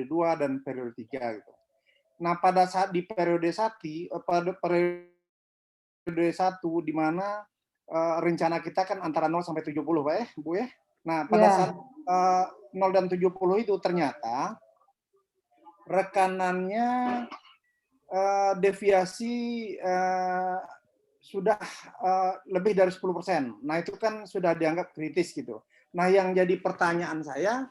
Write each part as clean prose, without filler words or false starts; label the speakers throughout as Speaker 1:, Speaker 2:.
Speaker 1: 2 dan periode 3 gitu. Nah, pada saat di periode 1, pada periode 1 di mana rencana kita kan antara 0 sampai 70, Pak ya, Bu ya. Nah, pada
Speaker 2: Ya.
Speaker 1: saat 0 dan 70 itu ternyata rekanannya deviasi sudah lebih dari 10%. Nah, itu kan sudah dianggap kritis gitu. Nah, yang jadi pertanyaan saya,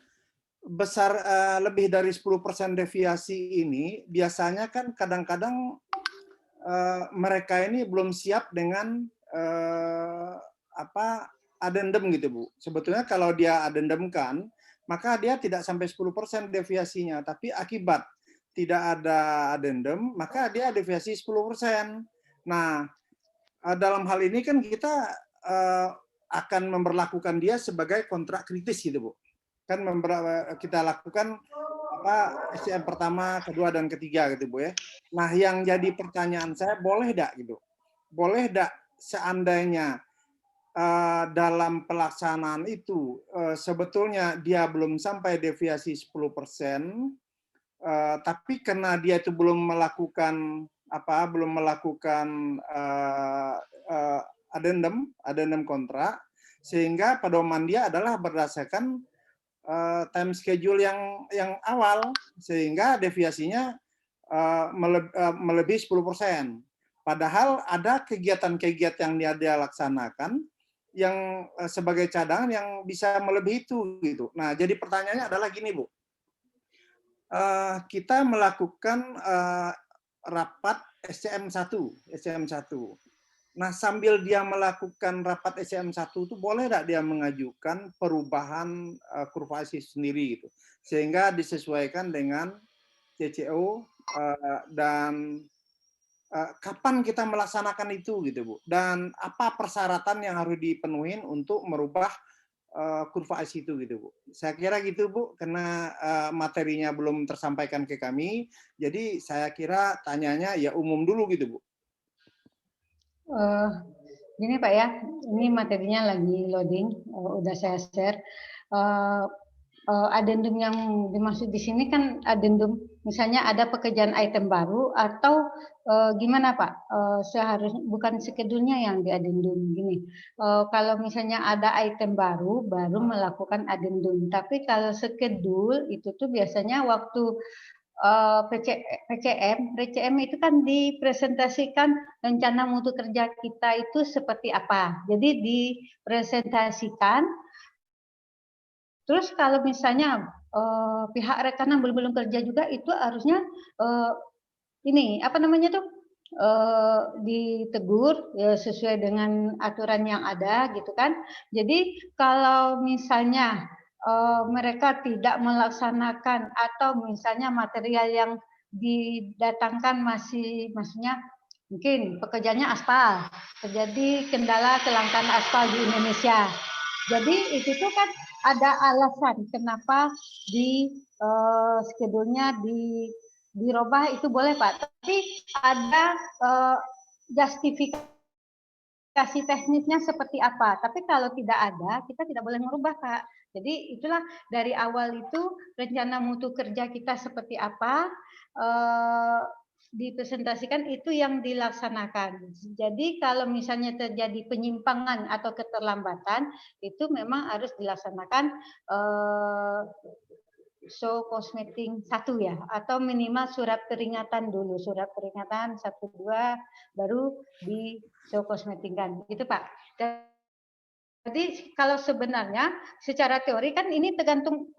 Speaker 1: besar lebih dari 10% deviasi ini biasanya kan kadang-kadang mereka ini belum siap dengan addendum gitu, Bu. Sebetulnya kalau dia addendumkan, maka dia tidak sampai 10% deviasinya, tapi akibat tidak ada addendum, maka dia deviasi 10%. Nah, dalam hal ini kan kita akan memperlakukan dia sebagai kontrak kritis gitu, Bu. Kan kita lakukan SCM pertama, kedua, dan ketiga gitu, Bu ya. Nah, yang jadi pertanyaan saya, boleh tidak gitu? Boleh tidak seandainya dalam pelaksanaan itu sebetulnya dia belum sampai deviasi 10%, tapi karena dia itu belum melakukan addendum kontrak, sehingga pedoman dia adalah berdasarkan time schedule yang awal, sehingga deviasinya melebihi 10%. Padahal ada kegiatan-kegiatan yang dia laksanakan yang sebagai cadangan yang bisa melebihi itu gitu. Nah, jadi pertanyaannya adalah gini, Bu. Kita melakukan rapat SCM1. Nah, sambil dia melakukan rapat SCM1 itu boleh tidak dia mengajukan perubahan kurva IC sendiri gitu, sehingga disesuaikan dengan CCO dan kapan kita melaksanakan itu gitu, Bu, dan apa persyaratan yang harus dipenuhi untuk merubah kurva IC itu gitu, Bu. Saya kira gitu, Bu, karena materinya belum tersampaikan ke kami, jadi saya kira tanyanya ya umum dulu gitu, Bu.
Speaker 2: Gini Pak ya, ini materinya lagi loading, udah saya share. Addendum yang dimaksud di sini kan addendum, misalnya ada pekerjaan item baru atau gimana Pak? Seharusnya bukan skedulnya yang di addendum gini. Kalau misalnya ada item baru melakukan addendum. Tapi kalau skedul itu tuh biasanya waktu PCM itu kan dipresentasikan rencana mutu kerja kita itu seperti apa. Jadi dipresentasikan. Terus kalau misalnya pihak rekanan belum kerja juga itu harusnya ini apa namanya tuh ditegur ya, sesuai dengan aturan yang ada gitu kan. Jadi kalau misalnya mereka tidak melaksanakan atau misalnya material yang didatangkan maksudnya mungkin pekerjaannya aspal, terjadi kendala kelangkaan aspal di Indonesia. Jadi itu tuh kan ada alasan kenapa di skedulnya dirubah itu boleh Pak, tapi ada justifikasi teknisnya seperti apa. Tapi kalau tidak ada, kita tidak boleh merubah Pak. Jadi itulah dari awal itu rencana mutu kerja kita seperti apa, dipresentasikan itu yang dilaksanakan. Jadi kalau misalnya terjadi penyimpangan atau keterlambatan, itu memang harus dilaksanakan show cosmeting 1 ya, atau minimal surat peringatan dulu, surat peringatan 1-2 baru di show cosmetingkan, gitu Pak. Jadi kalau sebenarnya secara teori kan ini tergantung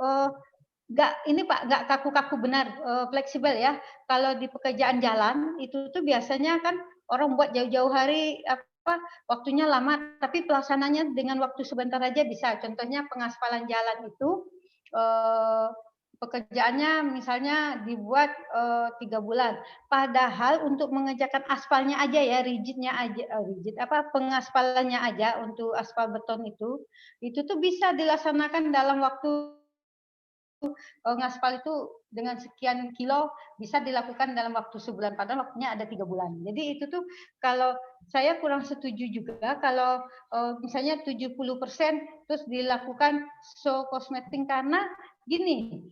Speaker 2: nggak kaku-kaku benar, fleksibel ya. Kalau di pekerjaan jalan itu tuh biasanya kan orang buat jauh-jauh hari waktunya lama, tapi pelaksananya dengan waktu sebentar aja bisa. Contohnya pengaspalan jalan itu pekerjaannya misalnya dibuat 3 bulan. Padahal untuk mengerjakan aspalnya aja ya, pengaspalannya aja untuk aspal beton itu tuh bisa dilaksanakan dalam waktu ngaspal itu dengan sekian kilo bisa dilakukan dalam waktu sebulan, padahal waktunya ada 3 bulan. Jadi itu tuh kalau saya kurang setuju juga kalau misalnya 70% terus dilakukan show cosmeting, karena gini,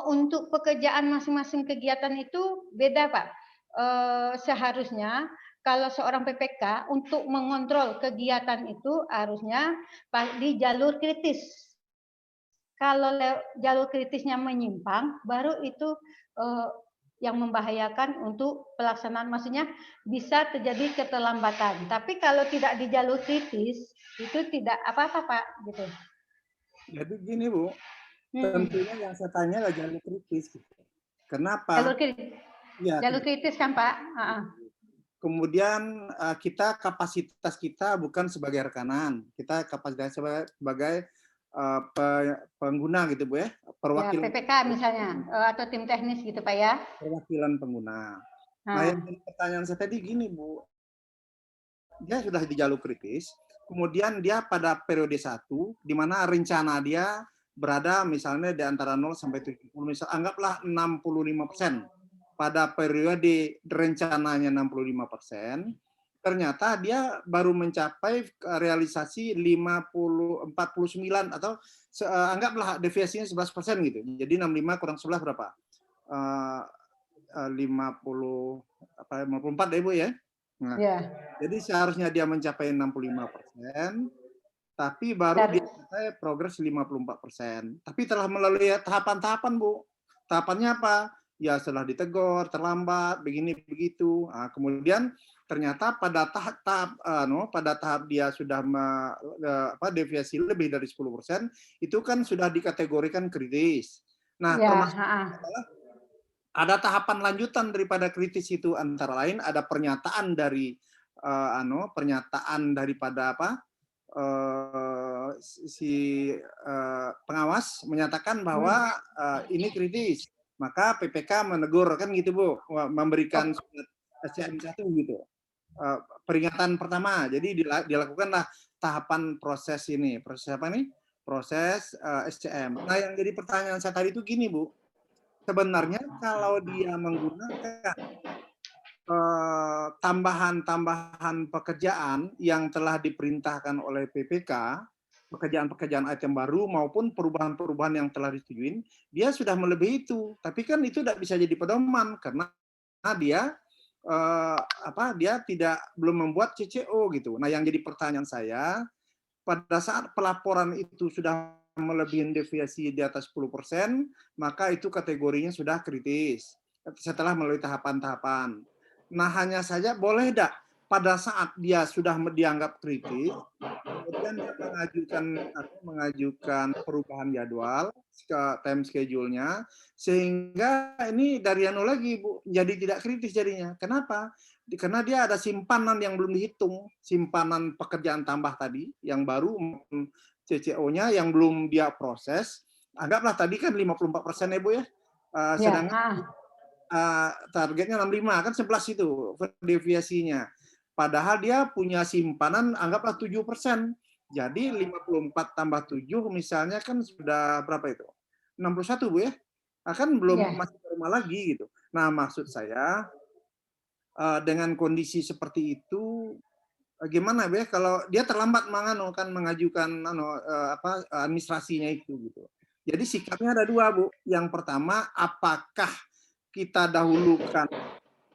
Speaker 2: Untuk pekerjaan masing-masing kegiatan itu beda, Pak. Seharusnya kalau seorang PPK untuk mengontrol kegiatan itu harusnya di jalur kritis. Kalau jalur kritisnya menyimpang, baru itu yang membahayakan untuk pelaksanaan, maksudnya bisa terjadi keterlambatan. Tapi kalau tidak di jalur kritis, itu tidak apa-apa, Pak, gitu.
Speaker 1: Jadi gini Bu, tentunya yang saya tanya adalah jalur kritis.
Speaker 2: Jalur
Speaker 1: Kenapa?
Speaker 2: kritis,
Speaker 1: Ya,
Speaker 2: jalur kritis kan, Pak?
Speaker 1: kemudian kita kapasitas kita bukan sebagai rekanan, kita kapasitas sebagai pengguna gitu Bu ya,
Speaker 2: Ya,
Speaker 1: perwakilan
Speaker 2: PPK misalnya atau tim teknis gitu, Pak ya.
Speaker 1: perwakilan pengguna. Nah, yang
Speaker 2: Nah,
Speaker 1: jadi pertanyaan saya tadi gini Bu, dia sudah di jalur kritis, kemudian dia pada periode 1, di mana rencana dia berada misalnya di antara 0 sampai 70, misal anggaplah 65%. Pada periode rencananya 65%, ternyata dia baru mencapai realisasi 49 atau anggaplah deviasinya 11% gitu. Jadi 65 kurang 11 berapa? 50 apa 54 deh Bu ya. Nah,
Speaker 2: ya.
Speaker 1: jadi seharusnya dia mencapai 65%, tapi baru dia
Speaker 2: Seharus,
Speaker 1: mencapai progres 54%. Tapi telah melalui tahapan-tahapan, Bu. Tahapannya apa? Ya setelah ditegur, terlambat, begini begitu. Nah, kemudian ternyata pada tahap dia sudah deviasi lebih dari 10%, itu kan sudah dikategorikan kritis. Nah,
Speaker 2: ya,
Speaker 1: termasuk ada tahapan lanjutan daripada kritis itu, antara lain ada pernyataan dari pernyataan daripada si pengawas menyatakan bahwa ini kritis, maka PPK menegur kan gitu Bu, memberikan surat SCM 1 gitu, peringatan pertama. Jadi dilakukanlah tahapan proses ini, proses apa nih? Proses SCM. Nah, yang jadi pertanyaan saya tadi itu gini Bu, sebenarnya kalau dia menggunakan tambahan-tambahan pekerjaan yang telah diperintahkan oleh PPK, pekerjaan-pekerjaan item baru maupun perubahan-perubahan yang telah disetujui, dia sudah melebihi itu. Tapi kan itu tidak bisa jadi pedoman karena dia dia belum membuat CCO gitu. Nah, yang jadi pertanyaan saya, pada saat pelaporan itu sudah melebihi deviasi di atas 10%, maka itu kategorinya sudah kritis setelah melalui tahapan-tahapan. Nah, hanya saja boleh tidak pada saat dia sudah dianggap kritis, kemudian dia mengajukan perubahan jadwal ke time schedule-nya, sehingga ini dari lagi Bu, jadi tidak kritis jadinya. Kenapa? Karena dia ada simpanan yang belum dihitung, simpanan pekerjaan tambah tadi yang baru, CCO-nya yang belum dia proses. Anggaplah tadi kan 54% ya Bu ya, sedangkan targetnya 65, kan 11 itu deviasinya. Padahal dia punya simpanan anggaplah 7%. Jadi 54 tambah 7 misalnya kan sudah berapa itu? 61 Bu ya? Kan belum, masih normal lagi gitu. Nah, maksud saya dengan kondisi seperti itu gimana Bu ya kalau dia terlambat mengajukan administrasinya itu gitu. Jadi sikapnya ada dua Bu. Yang pertama, apakah kita dahulukan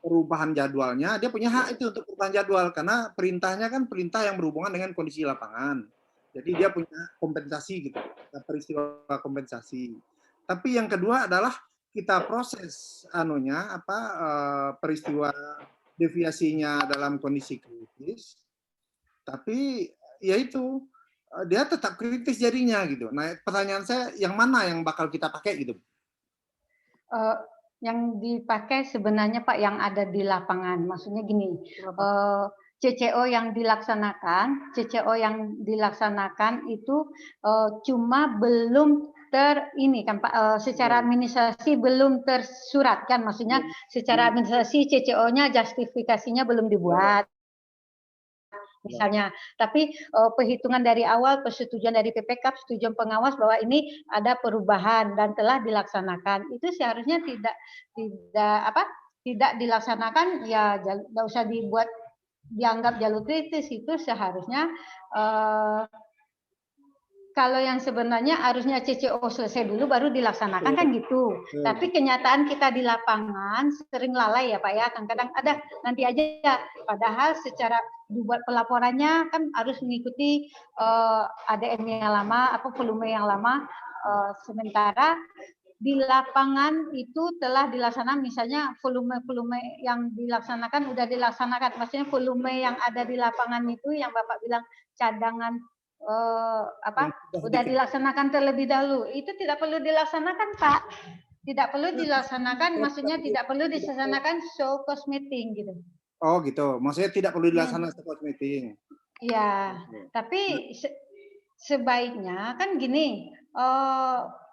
Speaker 1: perubahan jadwalnya, dia punya hak itu untuk perubahan jadwal karena perintahnya kan perintah yang berhubungan dengan kondisi lapangan. Jadi dia punya kompensasi gitu, peristiwa kompensasi. Tapi yang kedua adalah kita proses peristiwa deviasinya dalam kondisi kritis, tapi ya itu dia tetap kritis jadinya gitu. Nah, pertanyaan saya yang mana yang bakal kita pakai gitu?
Speaker 2: Yang dipakai sebenarnya Pak yang ada di lapangan. Maksudnya gini, CCO yang dilaksanakan itu cuma belum ini kan Pak, secara administrasi belum tersurat kan, maksudnya secara administrasi CCO-nya justifikasinya belum dibuat misalnya. Tapi perhitungan dari awal, persetujuan dari PPK, persetujuan pengawas bahwa ini ada perubahan dan telah dilaksanakan. Itu seharusnya tidak dilaksanakan, ya tidak usah dianggap jalur kritis. Itu seharusnya kalau yang sebenarnya harusnya CCO selesai dulu baru dilaksanakan kan gitu. Tapi kenyataan kita di lapangan sering lalai ya Pak ya. Kadang-kadang ada nanti aja. Padahal secara dibuat pelaporannya kan harus mengikuti ADM yang lama, apa volume yang lama. Sementara di lapangan itu telah dilaksanakan, misalnya volume yang dilaksanakan udah dilaksanakan, maksudnya volume yang ada di lapangan itu yang Bapak bilang cadangan udah dilaksanakan terlebih dahulu, itu tidak perlu dilaksanakan Pak, tidak perlu dilaksanakan, maksudnya tidak perlu dilaksanakan show cost meeting gitu.
Speaker 1: Oh gitu, maksudnya tidak perlu dilaksanakan show cost meeting.
Speaker 2: Iya, tapi sebaiknya kan gini,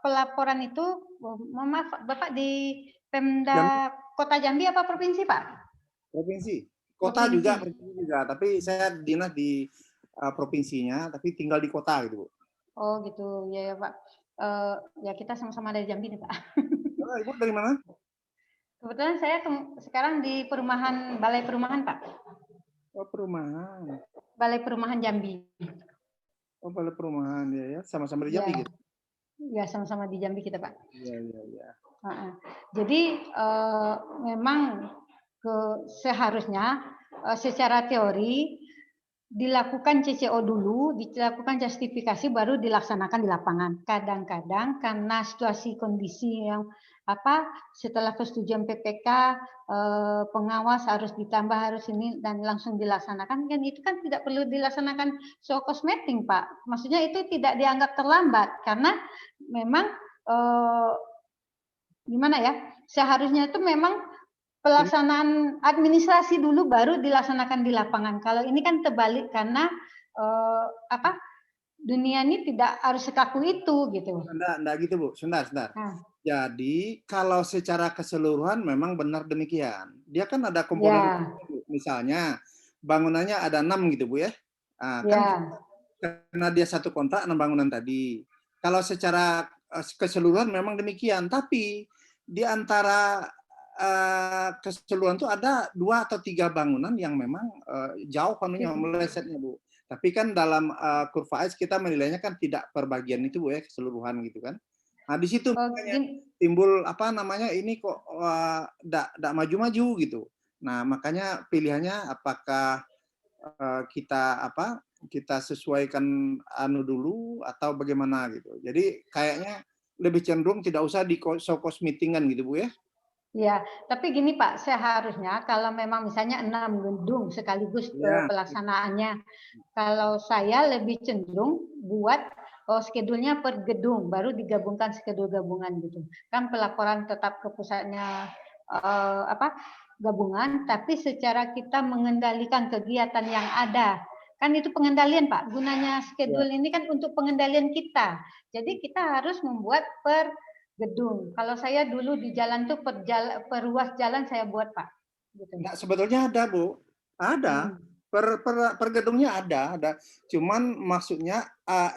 Speaker 2: pelaporan itu, maaf Bapak di Pemda Kota Jambi apa provinsi Pak?
Speaker 1: Provinsi, kota juga, provinsi juga, tapi saya dinas di provinsinya, tapi tinggal di kota gitu Bu.
Speaker 2: Oh gitu, ya Pak. Ya kita sama-sama dari Jambi nih Pak.
Speaker 1: Ibu dari mana?
Speaker 2: Kebetulan saya sekarang di perumahan, Balai Perumahan Pak.
Speaker 1: Oh perumahan.
Speaker 2: Balai Perumahan Jambi.
Speaker 1: Oh Balai Perumahan ya, sama-sama di Jambi gitu.
Speaker 2: Ya sama-sama di Jambi kita Pak.
Speaker 1: Iya.
Speaker 2: Jadi memang seharusnya secara teori dilakukan CCO dulu, dilakukan justifikasi baru dilaksanakan di lapangan. Kadang-kadang karena situasi kondisi yang setelah persetujuan PPK pengawas harus ditambah harus ini dan langsung dilaksanakan, kan itu kan tidak perlu dilaksanakan show cost meeting Pak. Maksudnya itu tidak dianggap terlambat karena memang gimana ya, seharusnya itu memang pelaksanaan administrasi dulu baru dilaksanakan di lapangan. Kalau ini kan terbalik karena dunia ini tidak harus sekaku itu gitu.
Speaker 1: Enggak gitu Bu, sebentar. Jadi kalau secara keseluruhan memang benar demikian. Dia kan ada komponen, misalnya bangunannya ada 6 gitu Bu ya. Kan karena dia satu kontrak 6 bangunan tadi. Kalau secara keseluruhan memang demikian, tapi di antara keseluruhan itu ada 2 atau 3 bangunan yang memang jauh melesetnya Bu. Tapi kan dalam kurva AIS kita menilainya kan tidak per bagian itu Bu ya, keseluruhan gitu kan. Nah di situ timbul ini kok tidak maju-maju gitu. Nah makanya pilihannya apakah kita sesuaikan dulu atau bagaimana gitu. Jadi kayaknya lebih cenderung tidak usah di show cost meeting-an gitu Bu ya.
Speaker 2: Ya, tapi gini Pak, seharusnya kalau memang misalnya 6 gedung sekaligus pelaksanaannya, kalau saya lebih cenderung buat skedulnya per gedung, baru digabungkan skedul gabungan gitu. Kan pelaporan tetap ke pusatnya gabungan, tapi secara kita mengendalikan kegiatan yang ada. Kan itu pengendalian Pak, gunanya skedul ini kan untuk pengendalian kita. Jadi kita harus membuat per gedung. Kalau saya dulu di jalan tuh per ruas jalan saya buat Pak.
Speaker 1: Gitu. Nah, sebetulnya ada Bu, ada per gedungnya ada. Cuman maksudnya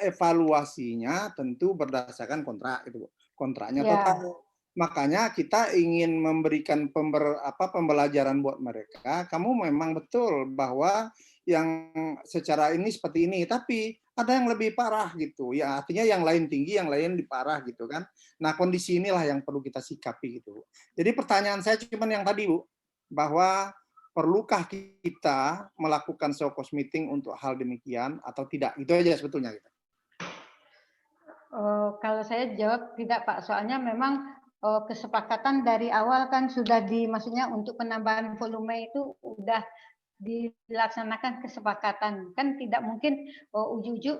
Speaker 1: evaluasinya tentu berdasarkan kontrak itu Bu. Kontraknya total. Makanya kita ingin memberikan pembelajaran buat mereka. Kamu memang betul bahwa yang secara ini seperti ini, tapi ada yang lebih parah gitu ya, artinya yang lain tinggi, yang lain parah gitu kan. Nah kondisi inilah yang perlu kita sikapi gitu. Jadi pertanyaan saya cuma yang tadi Bu, bahwa perlukah kita melakukan show cost meeting untuk hal demikian atau tidak, itu aja sebetulnya gitu.
Speaker 2: Kalau saya jawab tidak Pak, soalnya memang kesepakatan dari awal kan sudah maksudnya untuk penambahan volume itu udah dilaksanakan kesepakatan, kan tidak mungkin ujuk-ujuk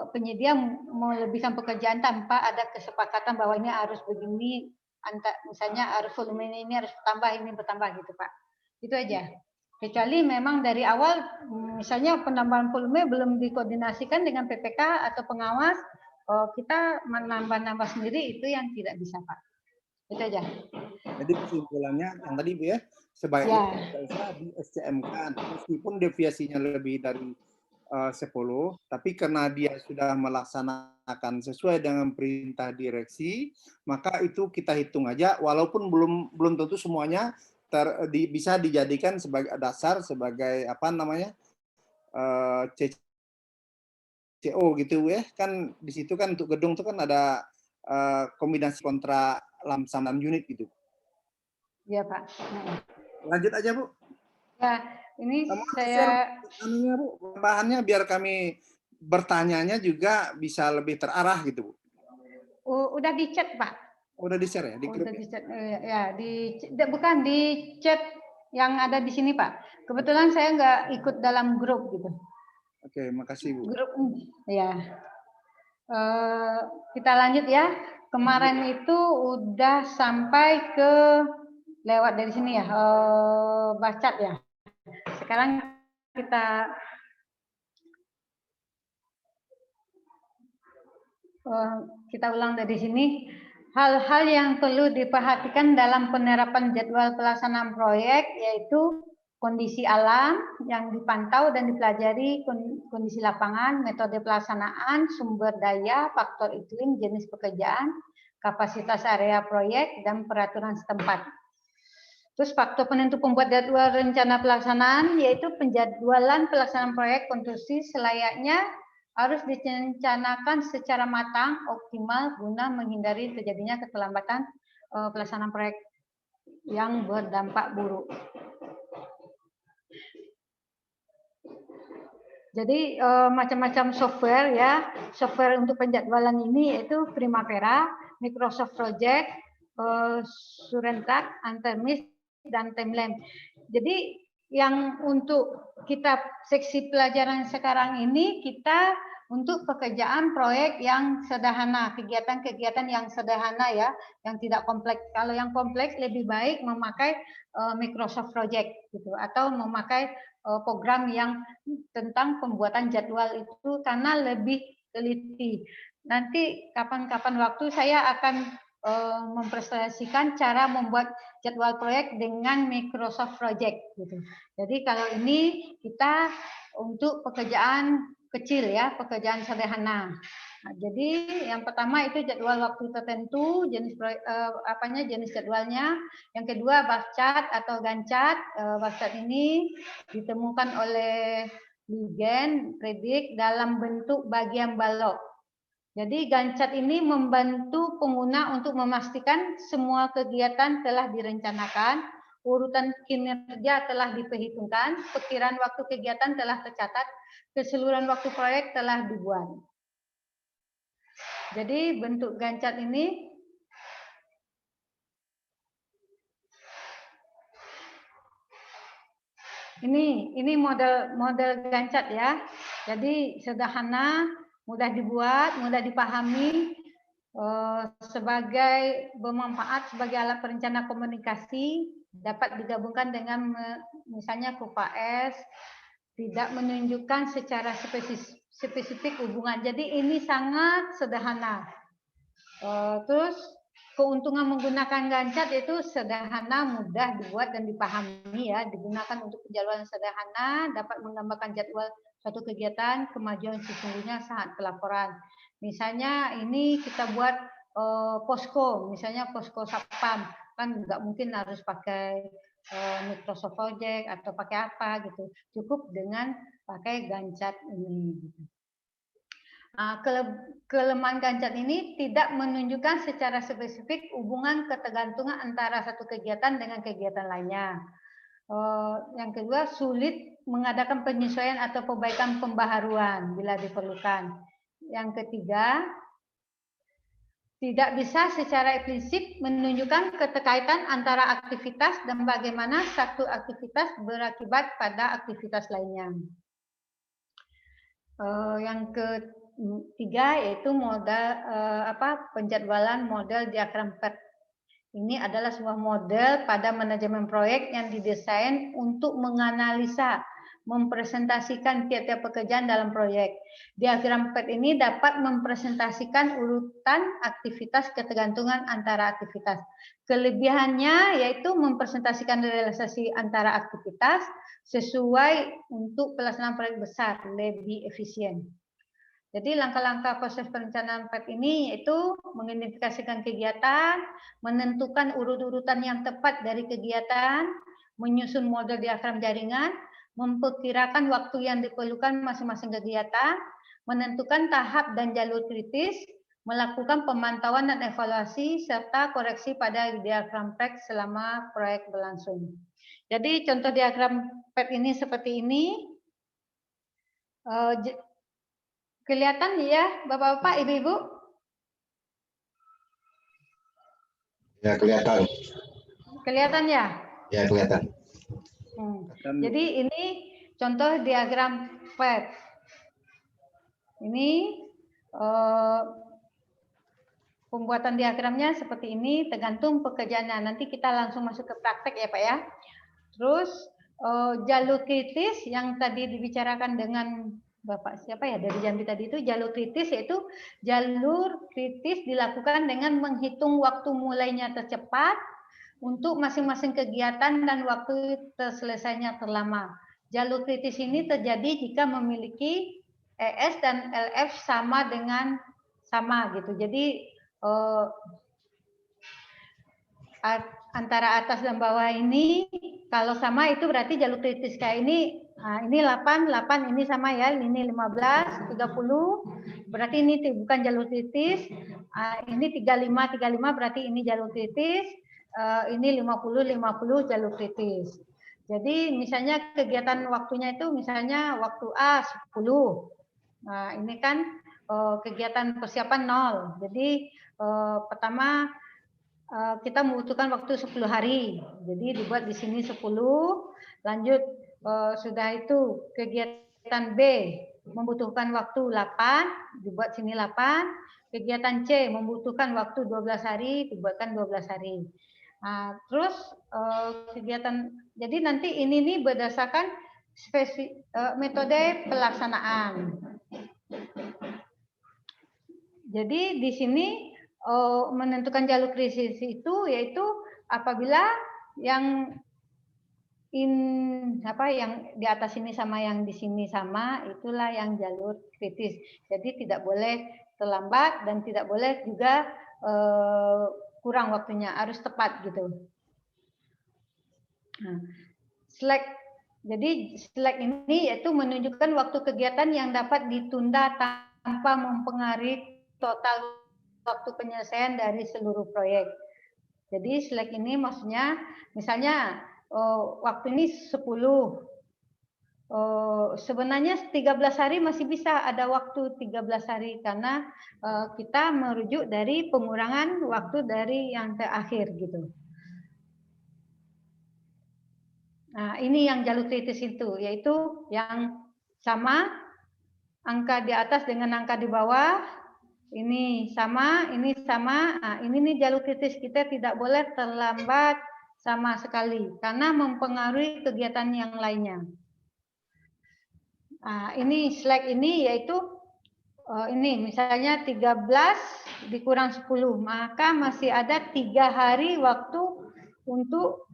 Speaker 2: penyedia melebihkan pekerjaan tanpa ada kesepakatan bahwa ini harus begini, misalnya harus volume ini harus bertambah gitu Pak. Itu aja. Kecuali memang dari awal misalnya penambahan volume belum dikoordinasikan dengan PPK atau pengawas, kita menambah-nambah sendiri, itu yang tidak bisa Pak. Itu aja.
Speaker 1: Jadi kesimpulannya yang tadi Bu ya, sebaiknya tidak usah di SCM-kan, meskipun deviasinya lebih dari 10, tapi karena dia sudah melaksanakan sesuai dengan perintah direksi, maka itu kita hitung aja, walaupun belum tentu semuanya bisa dijadikan sebagai dasar, sebagai CO gitu ya, kan di situ kan untuk gedung itu kan ada kombinasi kontra lamsam dan unit gitu.
Speaker 2: Iya Pak.
Speaker 1: Lanjut aja Bu.
Speaker 2: Ya, ini
Speaker 1: Kamu share
Speaker 2: saya
Speaker 1: anunya Bu, bahannya biar kami bertanyanya juga bisa lebih terarah gitu Bu.
Speaker 2: udah di chat Pak.
Speaker 1: Udah di share ya di grup
Speaker 2: Udah
Speaker 1: ya?
Speaker 2: di chat, ya bukan di chat yang ada di sini Pak. Kebetulan saya nggak ikut dalam grup gitu.
Speaker 1: Oke, makasih Bu.
Speaker 2: Grup ya. Kita lanjut ya. Kemarin itu udah sampai ke lewat dari sini ya, Bacat ya. Sekarang kita ulang dari sini. Hal-hal yang perlu diperhatikan dalam penerapan jadwal pelaksanaan proyek yaitu kondisi alam yang dipantau dan dipelajari, kondisi lapangan, metode pelaksanaan, sumber daya, faktor iklim, jenis pekerjaan, kapasitas area proyek, dan peraturan setempat. Terus faktor penentu pembuat jadwal rencana pelaksanaan yaitu penjadwalan pelaksanaan proyek konstruksi selayaknya harus direncanakan secara matang, optimal guna menghindari terjadinya keterlambatan pelaksanaan proyek yang berdampak buruk. Jadi macam-macam software ya, software untuk penjadwalan ini yaitu Primavera, Microsoft Project, Surentak, Antermis, dan Timeline. Jadi yang untuk kita seksi pelajaran sekarang ini kita untuk pekerjaan proyek yang sederhana, kegiatan-kegiatan yang sederhana ya, yang tidak kompleks. Kalau yang kompleks lebih baik memakai Microsoft Project gitu atau memakai program yang tentang pembuatan jadwal itu karena lebih teliti. Nanti kapan-kapan waktu saya akan mempresentasikan cara membuat jadwal proyek dengan Microsoft Project gitu. Jadi kalau ini kita untuk pekerjaan kecil ya, pekerjaan sederhana. Nah, jadi yang pertama itu jadwal waktu tertentu, jenis jenis jadwalnya. Yang kedua Bacat atau Gancat. Bacat ini ditemukan oleh Ligen Predik dalam bentuk bagian balok. Jadi Gancat ini membantu pengguna untuk memastikan semua kegiatan telah direncanakan, urutan kinerja telah diperhitungkan, perkiraan waktu kegiatan telah tercatat, keseluruhan waktu proyek telah dibuat. Jadi bentuk Gancat ini ini model Gancat ya. Jadi sederhana, mudah dibuat, mudah dipahami, sebagai bermanfaat sebagai alat perencana komunikasi, dapat digabungkan dengan misalnya QPS, tidak menunjukkan secara spesifik hubungan. Jadi ini sangat sederhana. Terus keuntungan menggunakan Gancat itu sederhana, mudah dibuat dan dipahami ya. Digunakan untuk penjadwalan sederhana, dapat menggambarkan jadwal suatu kegiatan, kemajuan sesungguhnya saat pelaporan. Misalnya ini kita buat posko, misalnya posko Satpam, kan nggak mungkin harus pakai Microsoft Project atau pakai apa gitu. Cukup dengan pakai Gancat ini. Kelemahan Gancat ini tidak menunjukkan secara spesifik hubungan ketergantungan antara satu kegiatan dengan kegiatan lainnya. Yang kedua, sulit mengadakan penyesuaian atau perbaikan pembaharuan bila diperlukan. Yang ketiga, tidak bisa secara eksplisit menunjukkan keterkaitan antara aktivitas dan bagaimana satu aktivitas berakibat pada aktivitas lainnya. Yang ketiga yaitu model penjadwalan model diagram PERT. Ini adalah sebuah model pada manajemen proyek yang didesain untuk menganalisa, mempresentasikan tiap-tiap pekerjaan dalam proyek. Diagram PERT ini dapat mempresentasikan urutan aktivitas ketergantungan antara aktivitas. Kelebihannya yaitu mempresentasikan realisasi antara aktivitas sesuai untuk pelaksanaan proyek besar, lebih efisien. Jadi langkah-langkah proses perencanaan PERT ini yaitu mengidentifikasikan kegiatan, menentukan urut-urutan yang tepat dari kegiatan, menyusun model diagram jaringan, memperkirakan waktu yang diperlukan masing-masing kegiatan, menentukan tahap dan jalur kritis, melakukan pemantauan dan evaluasi, serta koreksi pada diagram PET selama proyek berlangsung. Jadi contoh diagram PET ini seperti ini. Kelihatan ya Bapak-Bapak, Ibu-Ibu?
Speaker 3: Ya, kelihatan.
Speaker 2: Kelihatan ya?
Speaker 3: Ya, kelihatan.
Speaker 2: Jadi ini contoh diagram PET. Ini pembuatan diagramnya seperti ini, tergantung pekerjaannya. Nanti kita langsung masuk ke praktek ya Pak ya. Terus jalur kritis yang tadi dibicarakan dengan Bapak siapa ya dari Jambi tadi, itu jalur kritis, yaitu jalur kritis dilakukan dengan menghitung waktu mulainya tercepat untuk masing-masing kegiatan dan waktu terselesainya terlama. Jalur kritis ini terjadi jika memiliki ES dan LF sama dengan sama gitu. Jadi antara atas dan bawah ini kalau sama itu berarti jalur kritis. Kayak ini, nah ini 8 ini sama ya, ini 15, 30 berarti ini bukan jalur kritis. Ini 35 berarti ini jalur kritis. Ini 50 jalur kritis. Jadi misalnya kegiatan waktunya itu misalnya waktu A 10. Nah, ini kan kegiatan persiapan 0. Jadi pertama kita membutuhkan waktu 10 hari. Jadi dibuat di sini 10. Lanjut sudah itu kegiatan B membutuhkan waktu 8, dibuat sini 8. Kegiatan C membutuhkan waktu 12 hari, dibuatkan 12 hari. Nah, terus kegiatan, jadi nanti ini nih berdasarkan metode pelaksanaan. Jadi di sini menentukan jalur krisis itu yaitu apabila yang yang di atas ini sama yang di sini sama, itulah yang jalur kritis. Jadi tidak boleh terlambat dan tidak boleh juga kurang waktunya, harus tepat gitu. Nah, slack. Jadi slack ini yaitu menunjukkan waktu kegiatan yang dapat ditunda tanpa mempengaruhi total waktu penyelesaian dari seluruh proyek. Jadi slack ini maksudnya misalnya waktu ini 10. Sebenarnya 13 hari masih bisa ada waktu 13 hari karena kita merujuk dari pengurangan waktu dari yang terakhir gitu. Nah, ini yang jalur kritis itu, yaitu yang sama angka di atas dengan angka di bawah. Ini sama, ini sama. Nah, ini nih jalur kritis, kita tidak boleh terlambat sama sekali karena mempengaruhi kegiatan yang lainnya. Nah, ini slack ini yaitu ini misalnya 13 dikurang 10, maka masih ada 3 hari waktu untuk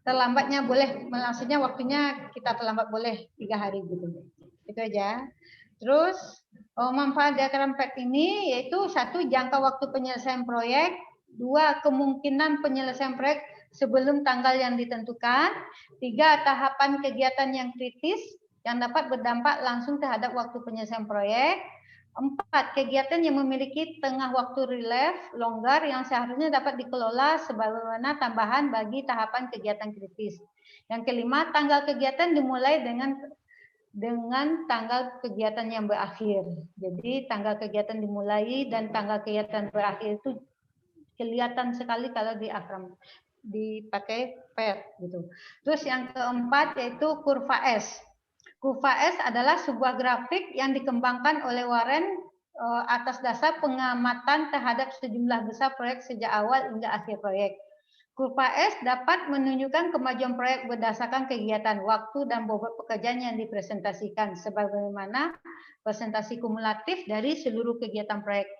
Speaker 2: terlambatnya boleh, maksudnya waktunya kita terlambat boleh 3 hari gitu. Itu aja. Terus manfaat diagram PET ini yaitu 1, jangka waktu penyelesaian proyek, 2, kemungkinan penyelesaian proyek sebelum tanggal yang ditentukan, 3, tahapan kegiatan yang kritis yang dapat berdampak langsung terhadap waktu penyelesaian proyek, 4, kegiatan yang memiliki tengah waktu relief longgar yang seharusnya dapat dikelola sebagaimana tambahan bagi tahapan kegiatan kritis. Yang kelima, tanggal kegiatan dimulai dengan tanggal kegiatan yang berakhir. Jadi tanggal kegiatan dimulai dan tanggal kegiatan berakhir itu kelihatan sekali kalau dipakai PET gitu. Terus yang keempat yaitu kurva S. Kurva S adalah sebuah grafik yang dikembangkan oleh Warren atas dasar pengamatan terhadap sejumlah besar proyek sejak awal hingga akhir proyek. Kurva S dapat menunjukkan kemajuan proyek berdasarkan kegiatan, waktu, dan bobot pekerjaan yang dipresentasikan, sebagaimana presentasi kumulatif dari seluruh kegiatan proyek.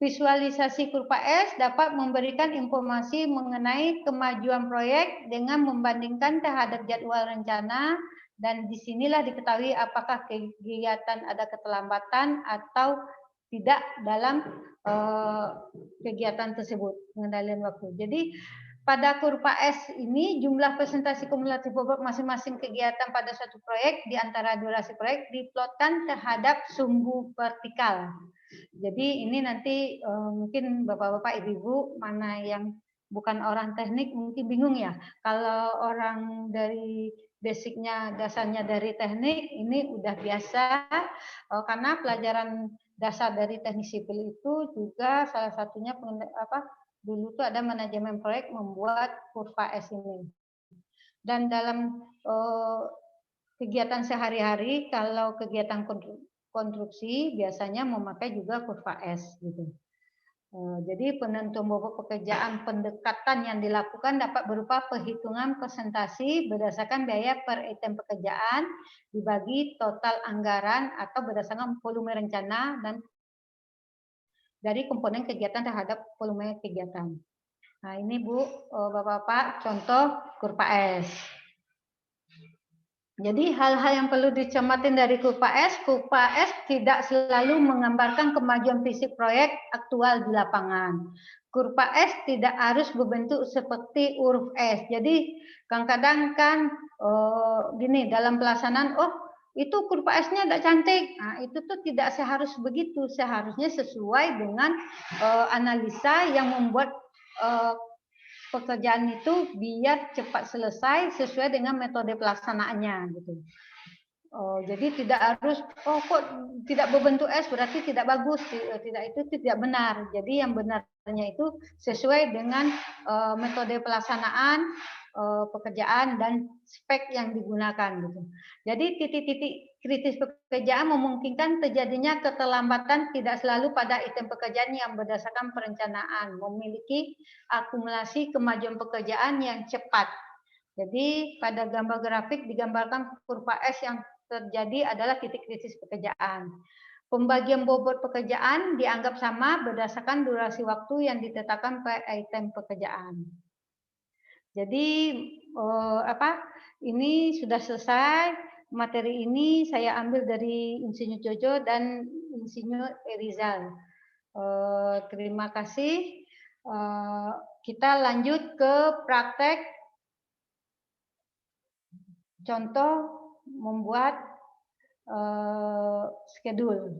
Speaker 2: Visualisasi kurva S dapat memberikan informasi mengenai kemajuan proyek dengan membandingkan terhadap jadwal rencana, dan disinilah diketahui apakah kegiatan ada keterlambatan atau tidak dalam kegiatan tersebut, pengendalian waktu. Jadi pada kurva S ini jumlah presentasi kumulatif bobot masing-masing kegiatan pada suatu proyek di antara durasi proyek diplotkan terhadap sumbu vertikal. Jadi ini nanti mungkin Bapak-bapak, Ibu-ibu mana yang bukan orang teknik mungkin bingung ya. Kalau orang dari basicnya, dasarnya dari teknik ini udah biasa karena pelajaran dasar dari teknik sipil itu juga salah satunya dulu tuh ada manajemen proyek membuat kurva S ini. Dan dalam kegiatan sehari-hari kalau kegiatan konstruksi biasanya memakai juga kurva S gitu. Jadi penentuan bobot pekerjaan pendekatan yang dilakukan dapat berupa perhitungan presentasi berdasarkan biaya per item pekerjaan dibagi total anggaran atau berdasarkan volume rencana dan dari komponen kegiatan terhadap volume kegiatan. Nah ini Bu, Bapak-bapak contoh kurva S. Jadi hal-hal yang perlu dicermatin dari kurva S tidak selalu menggambarkan kemajuan fisik proyek aktual di lapangan. Kurva S tidak harus berbentuk seperti huruf S. Jadi kadang-kadang kan gini dalam pelaksanaan, itu kurva S-nya tidak cantik. Nah, itu tuh tidak seharus begitu. Seharusnya sesuai dengan analisa yang membuat pekerjaan itu biar cepat selesai sesuai dengan metode pelaksanaannya gitu. Jadi tidak harus kok tidak berbentuk S berarti tidak bagus, tidak, itu tidak benar. Jadi yang benarnya itu sesuai dengan metode pelaksanaan pekerjaan dan spek yang digunakan gitu. Jadi titik-titik kritis pekerjaan memungkinkan terjadinya keterlambatan tidak selalu pada item pekerjaan yang berdasarkan perencanaan, memiliki akumulasi kemajuan pekerjaan yang cepat. Jadi pada gambar grafik digambarkan kurva S yang terjadi adalah titik kritis pekerjaan. Pembagian bobot pekerjaan dianggap sama berdasarkan durasi waktu yang ditetapkan per item pekerjaan. Jadi ini sudah selesai. Materi ini saya ambil dari Insinyur Jojo dan Insinyur Erizal. Terima kasih. Kita lanjut ke praktek contoh membuat schedule.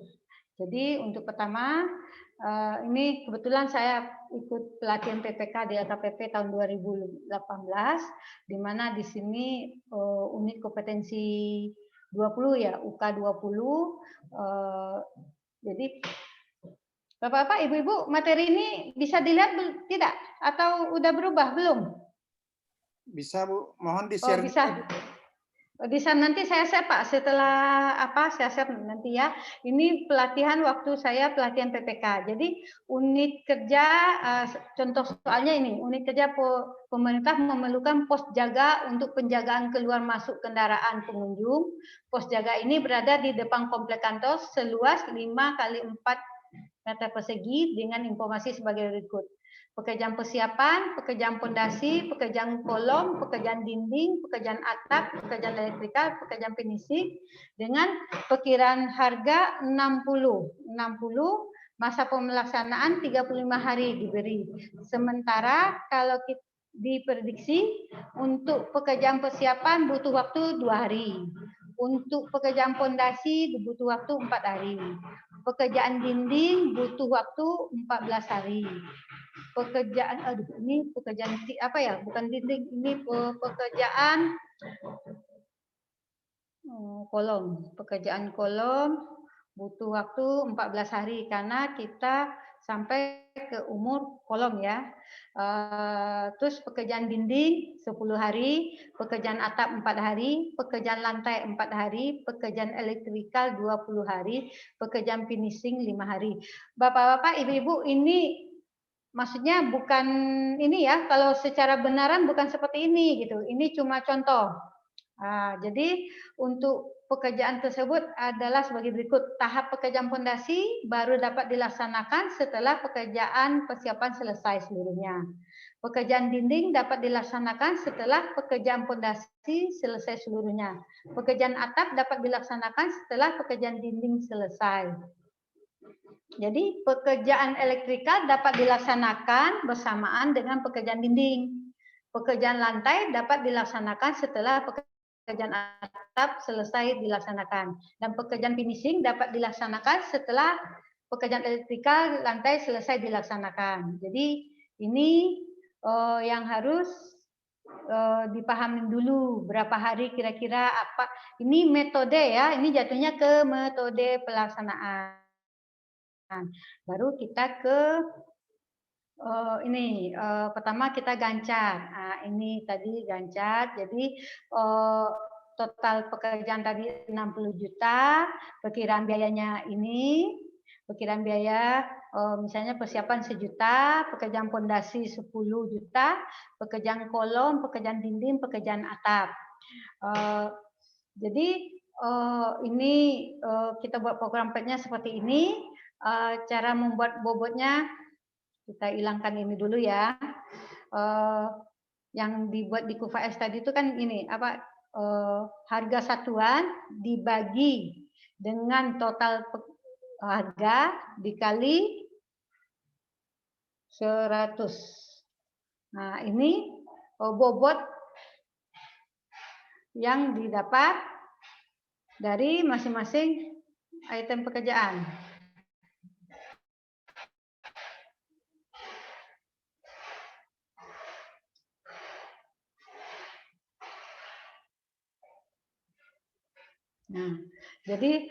Speaker 2: Jadi untuk pertama, ini kebetulan saya ikut pelatihan PPK di LKPP tahun 2018, di mana di sini unit kompetensi 20 ya, UK 20. Jadi Bapak-bapak, Ibu-ibu, materi ini bisa dilihat tidak? Atau udah berubah belum?
Speaker 1: Bisa Bu, mohon di-share.
Speaker 2: Bisa. Bisa nanti saya share Pak setelah saya share nanti ya. Ini pelatihan waktu saya pelatihan PPK. Jadi unit kerja contoh soalnya ini unit kerja pemerintah memerlukan pos jaga untuk penjagaan keluar masuk kendaraan pengunjung. Pos jaga ini berada di depan komplek kantor seluas 5 kali 4 meter persegi dengan informasi sebagai berikut. Pekerjaan persiapan, pekerjaan pondasi, pekerjaan kolom, pekerjaan dinding, pekerjaan atap, pekerjaan elektrikal, pekerjaan finishing dengan perkiraan harga 60, masa pemelaksanaan 35 hari diberi. Sementara kalau diprediksi untuk pekerjaan persiapan butuh waktu 2 hari. Untuk pekerjaan pondasi butuh waktu 4 hari. Pekerjaan dinding butuh waktu 14 hari. Pekerjaan ini pekerjaan bukan dinding, ini pekerjaan kolom. Pekerjaan kolom butuh waktu 14 hari karena kita sampai ke umur kolom ya. Terus pekerjaan dinding 10 hari, pekerjaan atap 4 hari, pekerjaan lantai 4 hari, pekerjaan elektrikal 20 hari, pekerjaan finishing 5 hari. Bapak-bapak, Ibu-ibu, ini maksudnya bukan ini ya, kalau secara benaran bukan seperti ini gitu. Ini cuma contoh. Jadi untuk pekerjaan tersebut adalah sebagai berikut. Tahap pekerjaan pondasi baru dapat dilaksanakan setelah pekerjaan persiapan selesai seluruhnya. Pekerjaan dinding dapat dilaksanakan setelah pekerjaan pondasi selesai seluruhnya. Pekerjaan atap dapat dilaksanakan setelah pekerjaan dinding selesai. Jadi pekerjaan elektrikal dapat dilaksanakan bersamaan dengan pekerjaan dinding. pekerjaan lantai dapat dilaksanakan setelah pekerjaan atap selesai dilaksanakan, dan pekerjaan finishing dapat dilaksanakan setelah pekerjaan elektrikal lantai selesai dilaksanakan. Jadi ini yang harus dipahami dulu, berapa hari kira-kira apa. Ini metode ya, ini jatuhnya ke metode pelaksanaan. Baru kita ke ini pertama kita gancat. Nah, ini tadi gancat. Jadi total pekerjaan tadi 60 juta, perkiraan biayanya ini, perkiraan biaya misalnya persiapan 1 juta, pekerjaan pondasi 10 juta, pekerjaan kolom, pekerjaan dinding, pekerjaan atap. Jadi ini kita buat program petnya seperti ini. Cara membuat bobotnya kita hilangkan ini dulu ya. Yang dibuat di KUFA-S tadi itu kan ini apa, harga satuan dibagi dengan total harga dikali 100. Nah, ini bobot yang didapat dari masing-masing item pekerjaan. Nah, jadi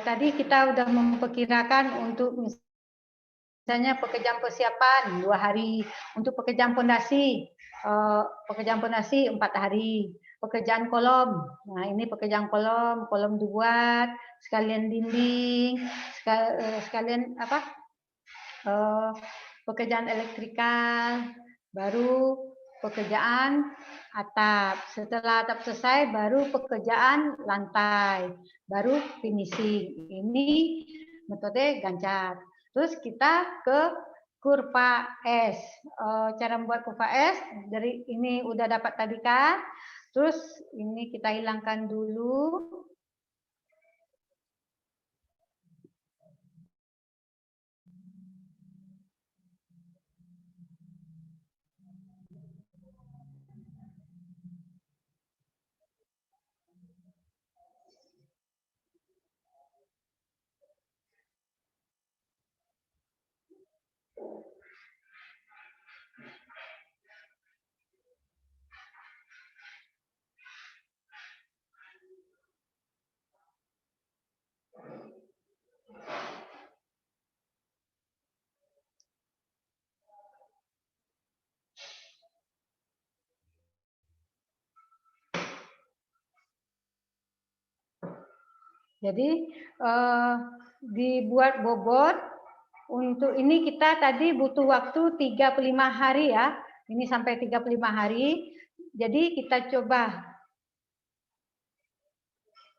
Speaker 2: tadi kita sudah memperkirakan untuk misalnya pekerjaan persiapan 2 hari, untuk pekerjaan pondasi 4 hari, pekerjaan kolom. Nah, ini pekerjaan kolom, kolom dibuat, sekalian dinding, sekalian apa? Pekerjaan elektrikal, baru pekerjaan atap. Setelah atap selesai, baru pekerjaan lantai, baru finishing. Ini metode gancat. Terus kita ke kurva S. Cara membuat kurva S dari ini udah dapat tadi kan. Terus ini kita hilangkan dulu. Jadi dibuat bobot untuk ini kita tadi butuh waktu 35 hari ya. Ini sampai 35 hari. Jadi kita coba.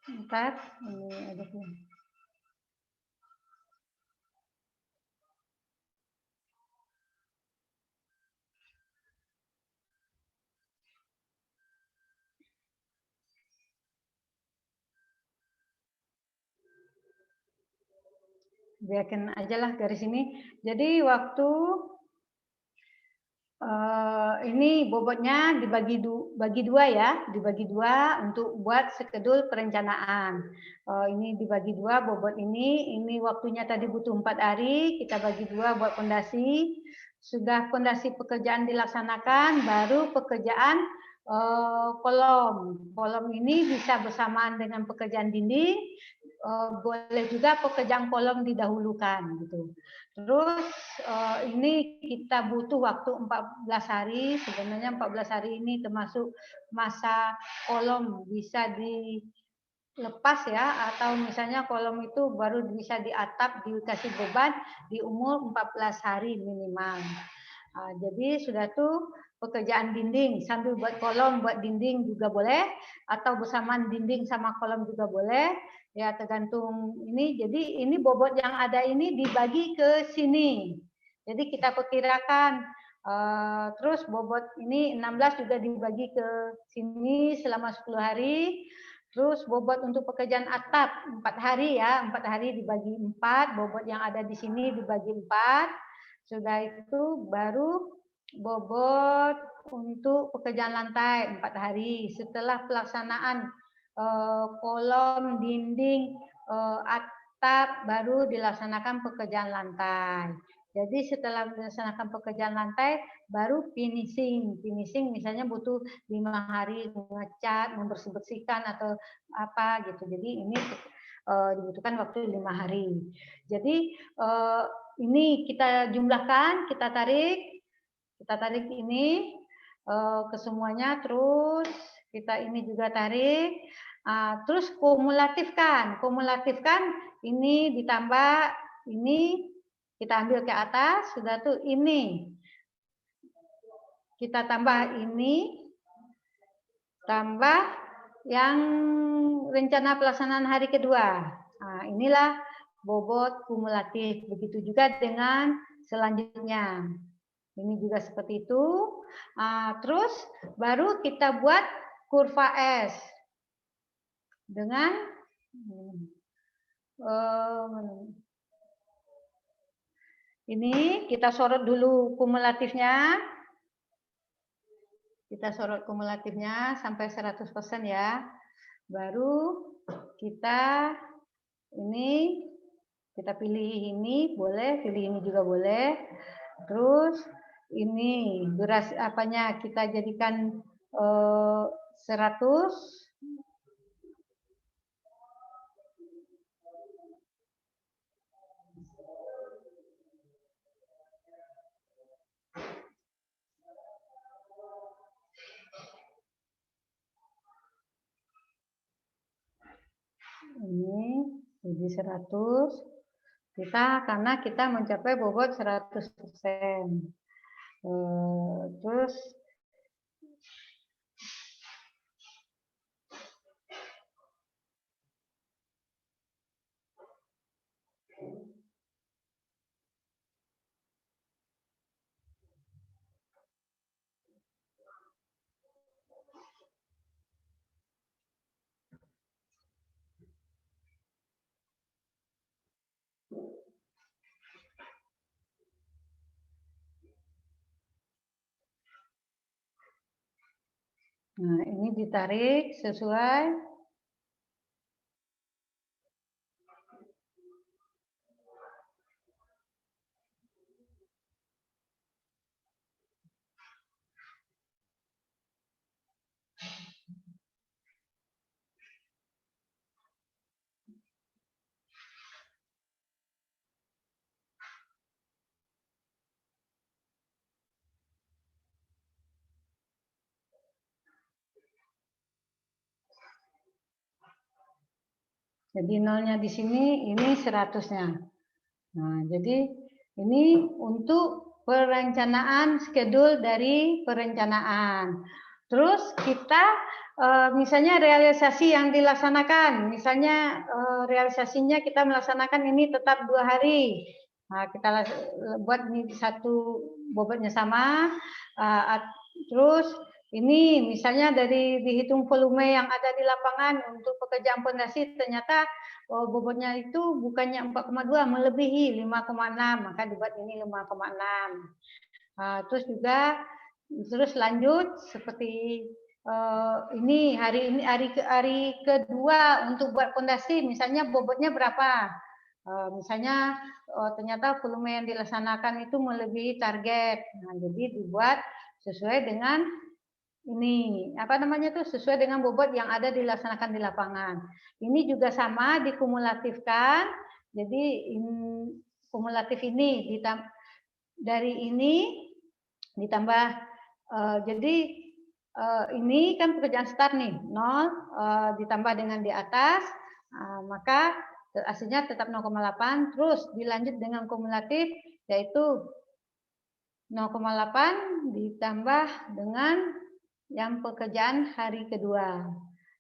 Speaker 2: Bentar, ini ada biarkan aja lah garis ini. Jadi waktu ini bobotnya dibagi dua ya, dibagi dua untuk buat skedul perencanaan. Ini dibagi dua bobot ini waktunya tadi butuh 4 hari, kita bagi dua buat pondasi. Sudah pondasi pekerjaan dilaksanakan, baru pekerjaan kolom. Kolom ini bisa bersamaan dengan pekerjaan dinding, boleh juga pekerjaan kolom didahulukan gitu. Terus ini kita butuh waktu 14 hari. Sebenarnya 14 hari ini termasuk masa kolom bisa dilepas ya, atau misalnya kolom itu baru bisa diatap, dikasih beban di umur 14 hari minimal. Jadi sudah tuh pekerjaan dinding sambil buat kolom, buat dinding juga boleh, atau bersamaan dinding sama kolom juga boleh. Ya tergantung ini. Jadi ini bobot yang ada ini dibagi ke sini. Jadi kita perkirakan terus bobot ini 16 juga dibagi ke sini selama 10 hari. Terus bobot untuk pekerjaan atap 4 hari ya, 4 hari dibagi 4, bobot yang ada di sini dibagi 4. Sudah itu baru bobot untuk pekerjaan lantai 4 hari setelah pelaksanaan kolom, dinding, atap baru dilaksanakan pekerjaan lantai. Jadi setelah dilaksanakan pekerjaan lantai baru finishing. Finishing misalnya butuh 5 hari ngecat, membersih-bersihkan atau apa gitu. Jadi ini dibutuhkan waktu 5 hari. Jadi ini kita jumlahkan, kita tarik ini ke semuanya, terus kita ini juga tarik, terus kumulatifkan ini ditambah ini, kita ambil ke atas, sudah tuh ini kita tambah ini, tambah yang rencana pelaksanaan hari kedua. Nah, inilah bobot kumulatif. Begitu juga dengan selanjutnya. Ini juga seperti itu. Terus baru kita buat kurva S dengan ini kita sorot dulu kumulatifnya. Kita sorot kumulatifnya sampai 100% ya. Baru kita ini kita pilih ini boleh, pilih ini juga boleh. Terus ini durasi apanya kita jadikan 100. Ini jadi 100. Karena kita mencapai bobot 100%. Terus nah, ini ditarik sesuai. Jadi nolnya di sini, ini 100-nya. Nah, jadi ini untuk perencanaan schedule dari perencanaan. Terus kita misalnya realisasi yang dilaksanakan, misalnya realisasinya kita melaksanakan ini tetap 2 hari. Nah, kita buat ini satu bobotnya sama, terus ini misalnya dari dihitung volume yang ada di lapangan untuk pekerjaan pondasi ternyata bobotnya itu bukannya 4,2 melebihi 5,6, maka dibuat ini 5,6. Terus lanjut seperti ini hari kedua untuk buat pondasi misalnya bobotnya berapa? Misalnya ternyata volume yang dilaksanakan itu melebihi target. Nah, jadi dibuat sesuai dengan ini apa namanya tuh sesuai dengan bobot yang ada dilaksanakan di lapangan. Ini juga sama dikumulatifkan. Jadi kumulatif ini dari ini ditambah jadi ini kan pekerjaan start nih 0 ditambah dengan di atas maka hasilnya tetap 0,8 terus dilanjut dengan kumulatif yaitu 0,8 ditambah dengan yang pekerjaan hari kedua.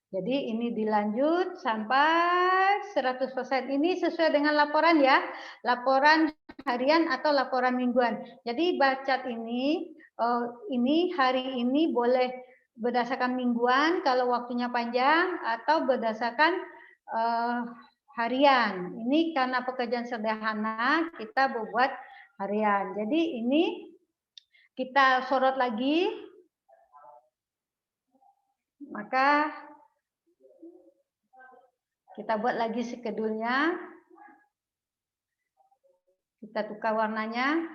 Speaker 2: Jadi ini dilanjut sampai 100%. Ini sesuai dengan laporan ya, laporan harian atau laporan mingguan. Jadi bacat ini hari ini boleh berdasarkan mingguan kalau waktunya panjang atau berdasarkan harian. Ini karena pekerjaan sederhana kita membuat harian. Jadi ini kita sorot lagi, maka kita buat lagi skedulnya, kita tukar warnanya.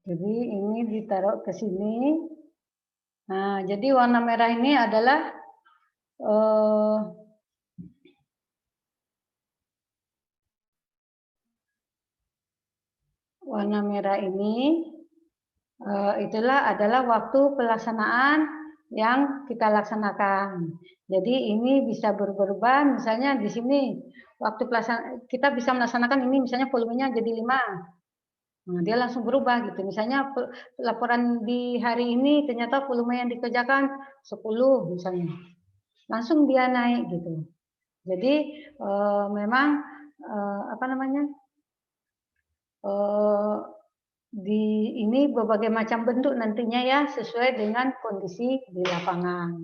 Speaker 2: Jadi ini ditaruh ke sini. Nah, jadi warna merah ini adalah warna merah ini itulah adalah waktu pelaksanaan yang kita laksanakan. Jadi ini bisa berubah, misalnya di sini waktu pelaksanaan kita bisa melaksanakan ini misalnya volumenya jadi 5. Nah, dia langsung berubah gitu. Misalnya laporan di hari ini ternyata volume yang dikerjakan 10 misalnya. Langsung dia naik gitu. Jadi memang apa namanya? Di ini berbagai macam bentuk nantinya ya sesuai dengan kondisi di lapangan.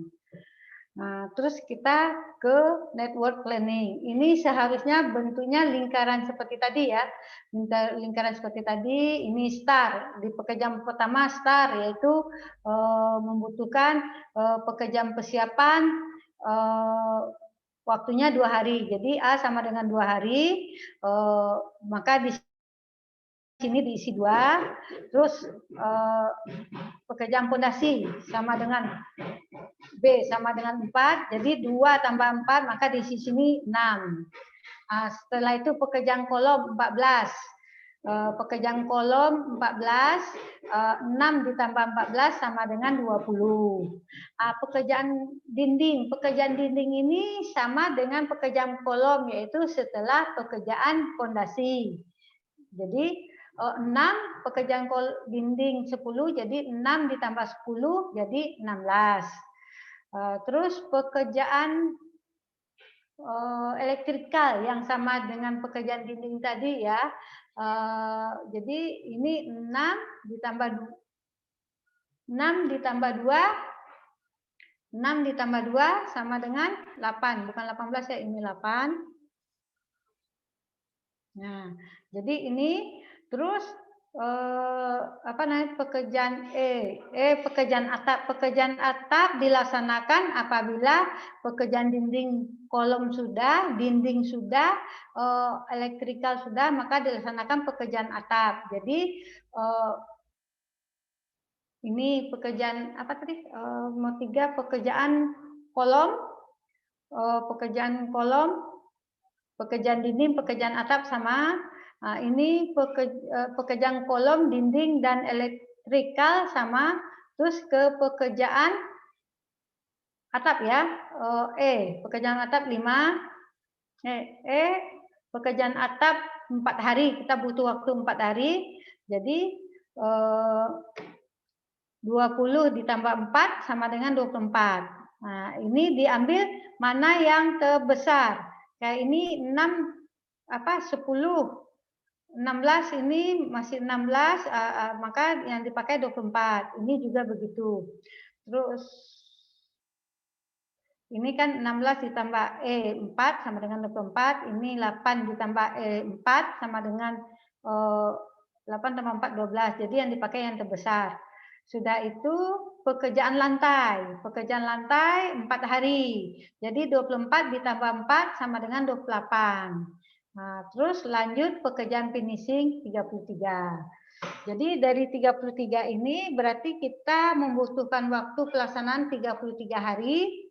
Speaker 2: Nah, terus kita ke network planning. Ini seharusnya bentuknya lingkaran seperti tadi ya. Lingkaran seperti tadi, ini star. Di pekerjaan pertama star, yaitu membutuhkan pekerjaan persiapan waktunya 2 hari. Jadi A sama dengan 2 hari, maka di sini diisi 2, terus pekerjaan fondasi sama dengan B sama dengan 4, jadi 2 tambah 4, maka di sini 6. Setelah itu pekerjaan kolom 14. Pekerjaan kolom 14, 6 ditambah 14 sama dengan 20. Pekerjaan dinding ini sama dengan pekerjaan kolom, yaitu setelah pekerjaan fondasi. Jadi 6 pekerjaan dinding 10, jadi 6 ditambah 10 jadi 16. Terus pekerjaan elektrikal yang sama dengan pekerjaan dinding tadi ya. Jadi ini 6 ditambah 6 ditambah 2, 6 ditambah 2 sama dengan 8. Bukan 18 ya, ini 8. Nah, jadi ini terus apa namanya, pekerjaan pekerjaan atap. Pekerjaan atap dilaksanakan apabila pekerjaan dinding kolom sudah, dinding sudah, elektrikal sudah, maka dilaksanakan pekerjaan atap. Jadi ini pekerjaan apa tadi? Nomor 3 pekerjaan kolom, pekerjaan kolom, pekerjaan dinding, pekerjaan atap sama. Nah, ini pekerjaan kolom, dinding, dan elektrikal sama. Terus ke pekerjaan atap ya. Pekerjaan atap 5. Pekerjaan atap 4 hari. Kita butuh waktu 4 hari. Jadi 20 ditambah 4 sama dengan 24. Nah, ini diambil mana yang terbesar. Kayak ini 6 10. 16 ini masih 16, maka yang dipakai 24. Ini juga begitu. Terus ini kan 16 ditambah 4 sama dengan 24. Ini 8 ditambah 4 sama dengan 8 tambah 4 12. Jadi yang dipakai yang terbesar. Sudah itu pekerjaan lantai. Pekerjaan lantai 4 hari. Jadi 24 ditambah 4 sama dengan 28. Nah, terus lanjut pekerjaan finishing 33. Jadi dari 33 ini berarti kita membutuhkan waktu pelaksanaan 33 hari.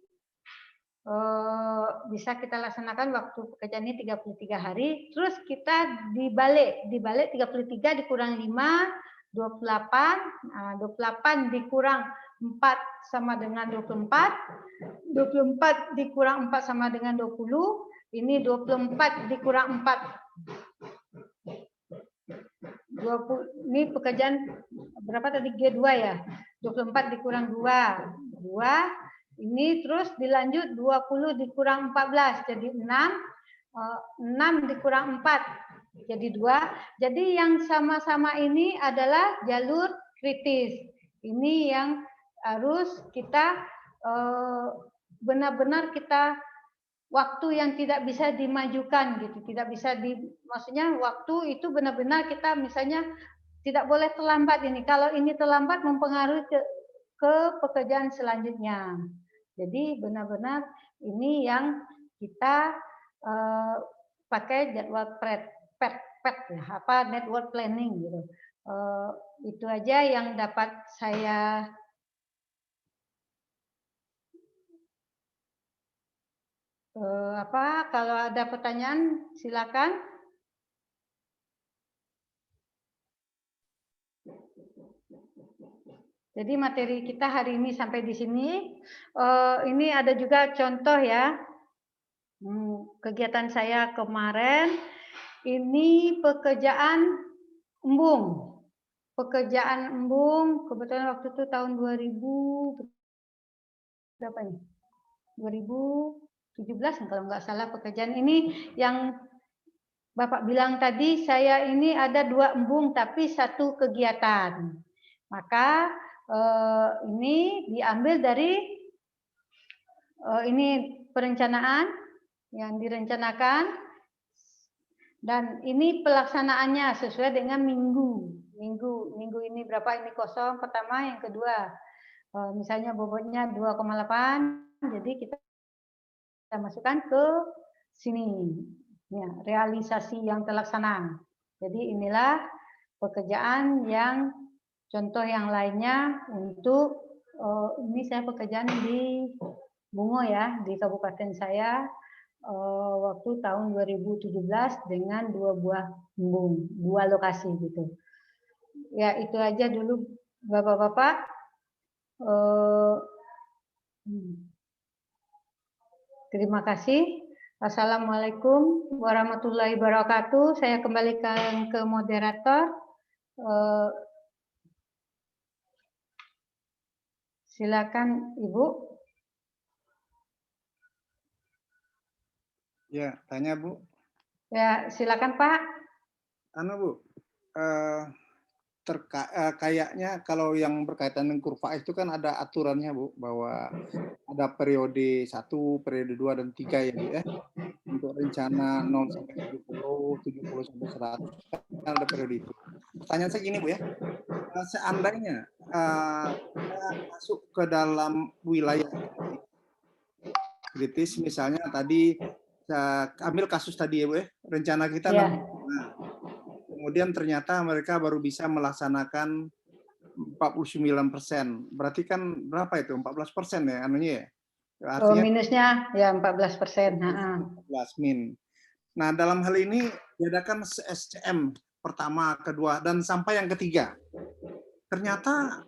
Speaker 2: Bisa kita laksanakan waktu pekerjaan ini 33 hari. Terus kita dibalik 33 dikurang 5, 28. Nah, 28 dikurang 4 sama dengan 24. 24 dikurang 4 sama dengan 20. Ini 24 dikurang 4. 20, ini pekerjaan berapa tadi? G2 ya. 24 dikurang 2. 2. Ini terus dilanjut 20 dikurang 14 jadi 6. 6 dikurang 4 jadi 2. Jadi yang sama-sama ini adalah jalur kritis. Ini yang harus kita benar-benar kita waktu yang tidak bisa dimajukan gitu, tidak bisa maksudnya waktu itu benar-benar kita misalnya tidak boleh terlambat ini. Kalau ini terlambat mempengaruhi ke pekerjaan selanjutnya. Jadi benar-benar ini yang kita pakai jadwal PET ya, network planning gitu. Itu aja yang dapat saya kalau ada pertanyaan silakan. Jadi materi kita hari ini sampai di sini. Ini ada juga contoh ya. Kegiatan saya kemarin ini pekerjaan embung. Pekerjaan embung kebetulan waktu itu tahun 2000 berapa nih? 2017 kalau nggak salah pekerjaan ini yang Bapak bilang tadi saya ini ada 2 embung tapi 1 kegiatan. Maka ini diambil dari ini perencanaan yang direncanakan dan ini pelaksanaannya sesuai dengan minggu ini berapa ini kosong pertama, yang kedua misalnya bobotnya 2,8 jadi kita masukkan ke sini ya, realisasi yang terlaksana. Jadi inilah pekerjaan yang contoh yang lainnya untuk ini saya pekerjaan di Bungo ya, di kabupaten saya waktu tahun 2017 dengan 2 buah embung, 2 lokasi gitu. Ya itu aja dulu Bapak-bapak. Terima kasih. Assalamualaikum warahmatullahi wabarakatuh. Saya kembalikan ke moderator. Silakan Ibu.
Speaker 1: Ya, tanya Bu.
Speaker 2: Ya, silakan Pak.
Speaker 1: Bu, kayaknya kalau yang berkaitan dengan kurva itu kan ada aturannya Bu, bahwa ada periode 1, periode 2 dan 3 ya Bu ya. Untuk rencana 0 sampai 70, 70 sampai 100 kan ada periode itu. Pertanyaan saya gini Bu ya, seandainya kita masuk ke dalam wilayah kritis, misalnya tadi ambil kasus tadi ya Bu ya, rencana kita 65. Kemudian ternyata mereka baru bisa melaksanakan 49%. Berarti kan berapa itu? 14% ya anunya ya? Artinya
Speaker 2: minusnya ya 14%.
Speaker 1: 14 min. Nah, dalam hal ini bedakan SCM pertama, kedua, dan sampai yang ketiga. Ternyata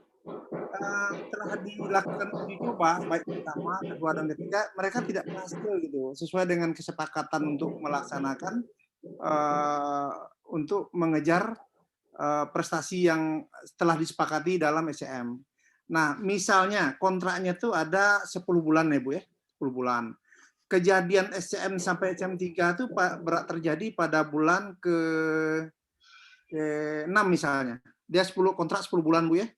Speaker 1: telah dilakukan uji coba baik pertama, kedua, dan ketiga, mereka tidak berhasil gitu, sesuai dengan kesepakatan untuk melaksanakan untuk mengejar prestasi yang telah disepakati dalam SCM. Nah, misalnya kontraknya itu ada 10 bulan ya Bu ya, 10 bulan. Kejadian SCM sampai SCM 3 itu terjadi pada bulan ke-6 misalnya. Dia kontrak 10 bulan Bu ya.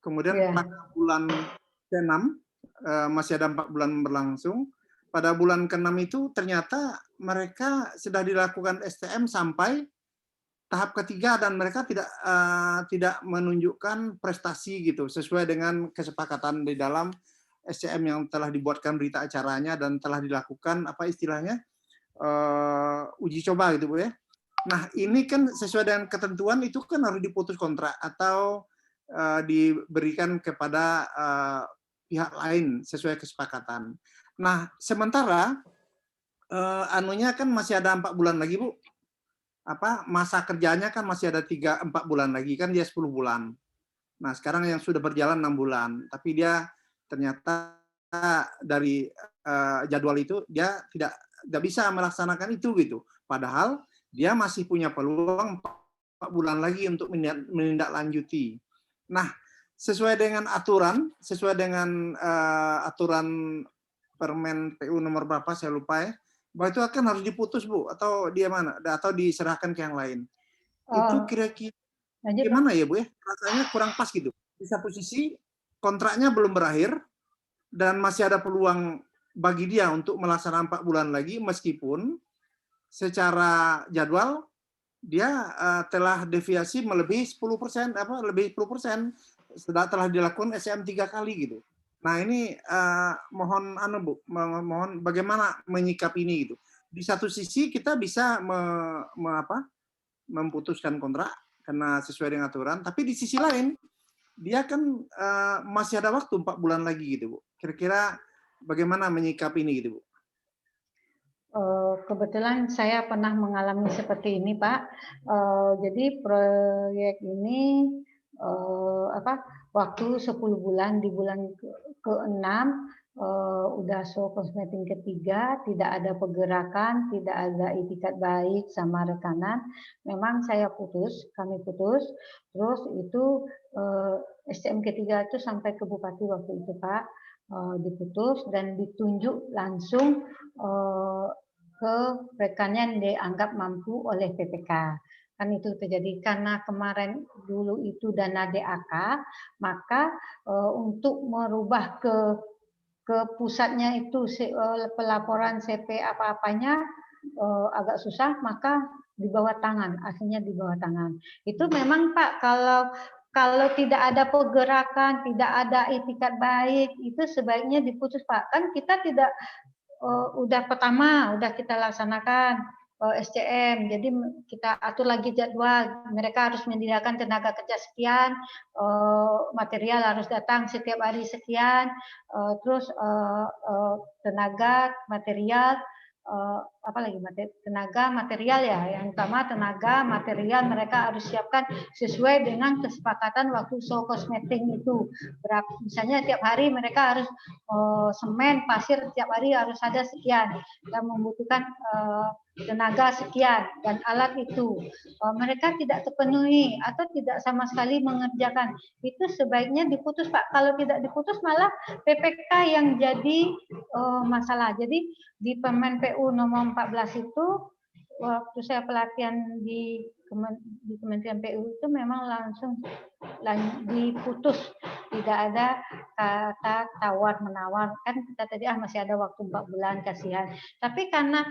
Speaker 1: Kemudian pada bulan ke-6 masih ada 4 bulan berlangsung. Pada bulan ke-6 itu ternyata mereka sudah dilakukan STM sampai tahap ketiga dan mereka tidak menunjukkan prestasi gitu sesuai dengan kesepakatan di dalam SCM yang telah dibuatkan berita acaranya dan telah dilakukan apa istilahnya uji coba gitu Bu ya. Nah, ini kan sesuai dengan ketentuan itu kan harus diputus kontrak atau diberikan kepada pihak lain sesuai kesepakatan. Nah, sementara anunya kan masih ada 4 bulan lagi Bu. Masa kerjanya kan masih ada 3-4 bulan lagi, kan dia 10 bulan. Nah, sekarang yang sudah berjalan 6 bulan, tapi dia ternyata dari jadwal itu dia tidak bisa melaksanakan itu gitu. Padahal dia masih punya peluang 4 bulan lagi untuk menindaklanjuti. Nah, sesuai dengan aturan, aturan Permen PU nomor berapa saya lupa ya, bahwa itu akan harus diputus Bu, atau dia mana, atau diserahkan ke yang lain. Itu kira-kira gimana ya Bu ya? Rasanya kurang pas gitu. Di satu sisi kontraknya belum berakhir dan masih ada peluang bagi dia untuk melaksanakan 4 bulan lagi, meskipun secara jadwal dia telah deviasi melebihi 10%, lebih 10%, telah dilakukan SCM 3 kali gitu. Nah, ini mohon Bu, mohon bagaimana menyikapi ini gitu. Di satu sisi kita bisa memutuskan kontrak karena sesuai dengan aturan, tapi di sisi lain dia kan masih ada waktu 4 bulan lagi gitu Bu. Kira-kira bagaimana menyikapi ini gitu Bu?
Speaker 2: Kebetulan saya pernah mengalami seperti ini Pak. Jadi proyek ini waktu 10 bulan, di bulan ke-6 udah show kosmetik ketiga, tidak ada pergerakan, tidak ada itikat baik sama rekanan. Memang kami putus, terus itu SCM ketiga itu sampai ke Bupati waktu itu Pak, diputus dan ditunjuk langsung ke rekannya yang dianggap mampu oleh PPK. Kan itu terjadi karena kemarin dulu itu dana DAK, maka untuk merubah ke pusatnya itu pelaporan CP apa-apanya agak susah, maka di bawah tangan, akhirnya di bawah tangan. Itu memang Pak, kalau tidak ada pergerakan, tidak ada itikat baik, itu sebaiknya diputus Pak. Kan kita tidak udah kita laksanakan SCM, jadi kita atur lagi jadwal, mereka harus menyediakan tenaga kerja sekian, material harus datang setiap hari sekian, terus tenaga material, tenaga material ya, yang utama tenaga material mereka harus siapkan sesuai dengan kesepakatan waktu show kosmetik itu. Misalnya tiap hari mereka harus semen, pasir tiap hari harus ada sekian, dan membutuhkan tenaga sekian dan alat itu. Mereka tidak terpenuhi atau tidak sama sekali mengerjakan, itu sebaiknya diputus Pak. Kalau tidak diputus malah PPK yang jadi masalah. Jadi di Permen PU nomor 14 itu waktu saya pelatihan di di Kementerian PU itu memang langsung diputus, tidak ada kata tawar menawar. Kan kita tadi masih ada waktu 4 bulan, kasihan. Tapi karena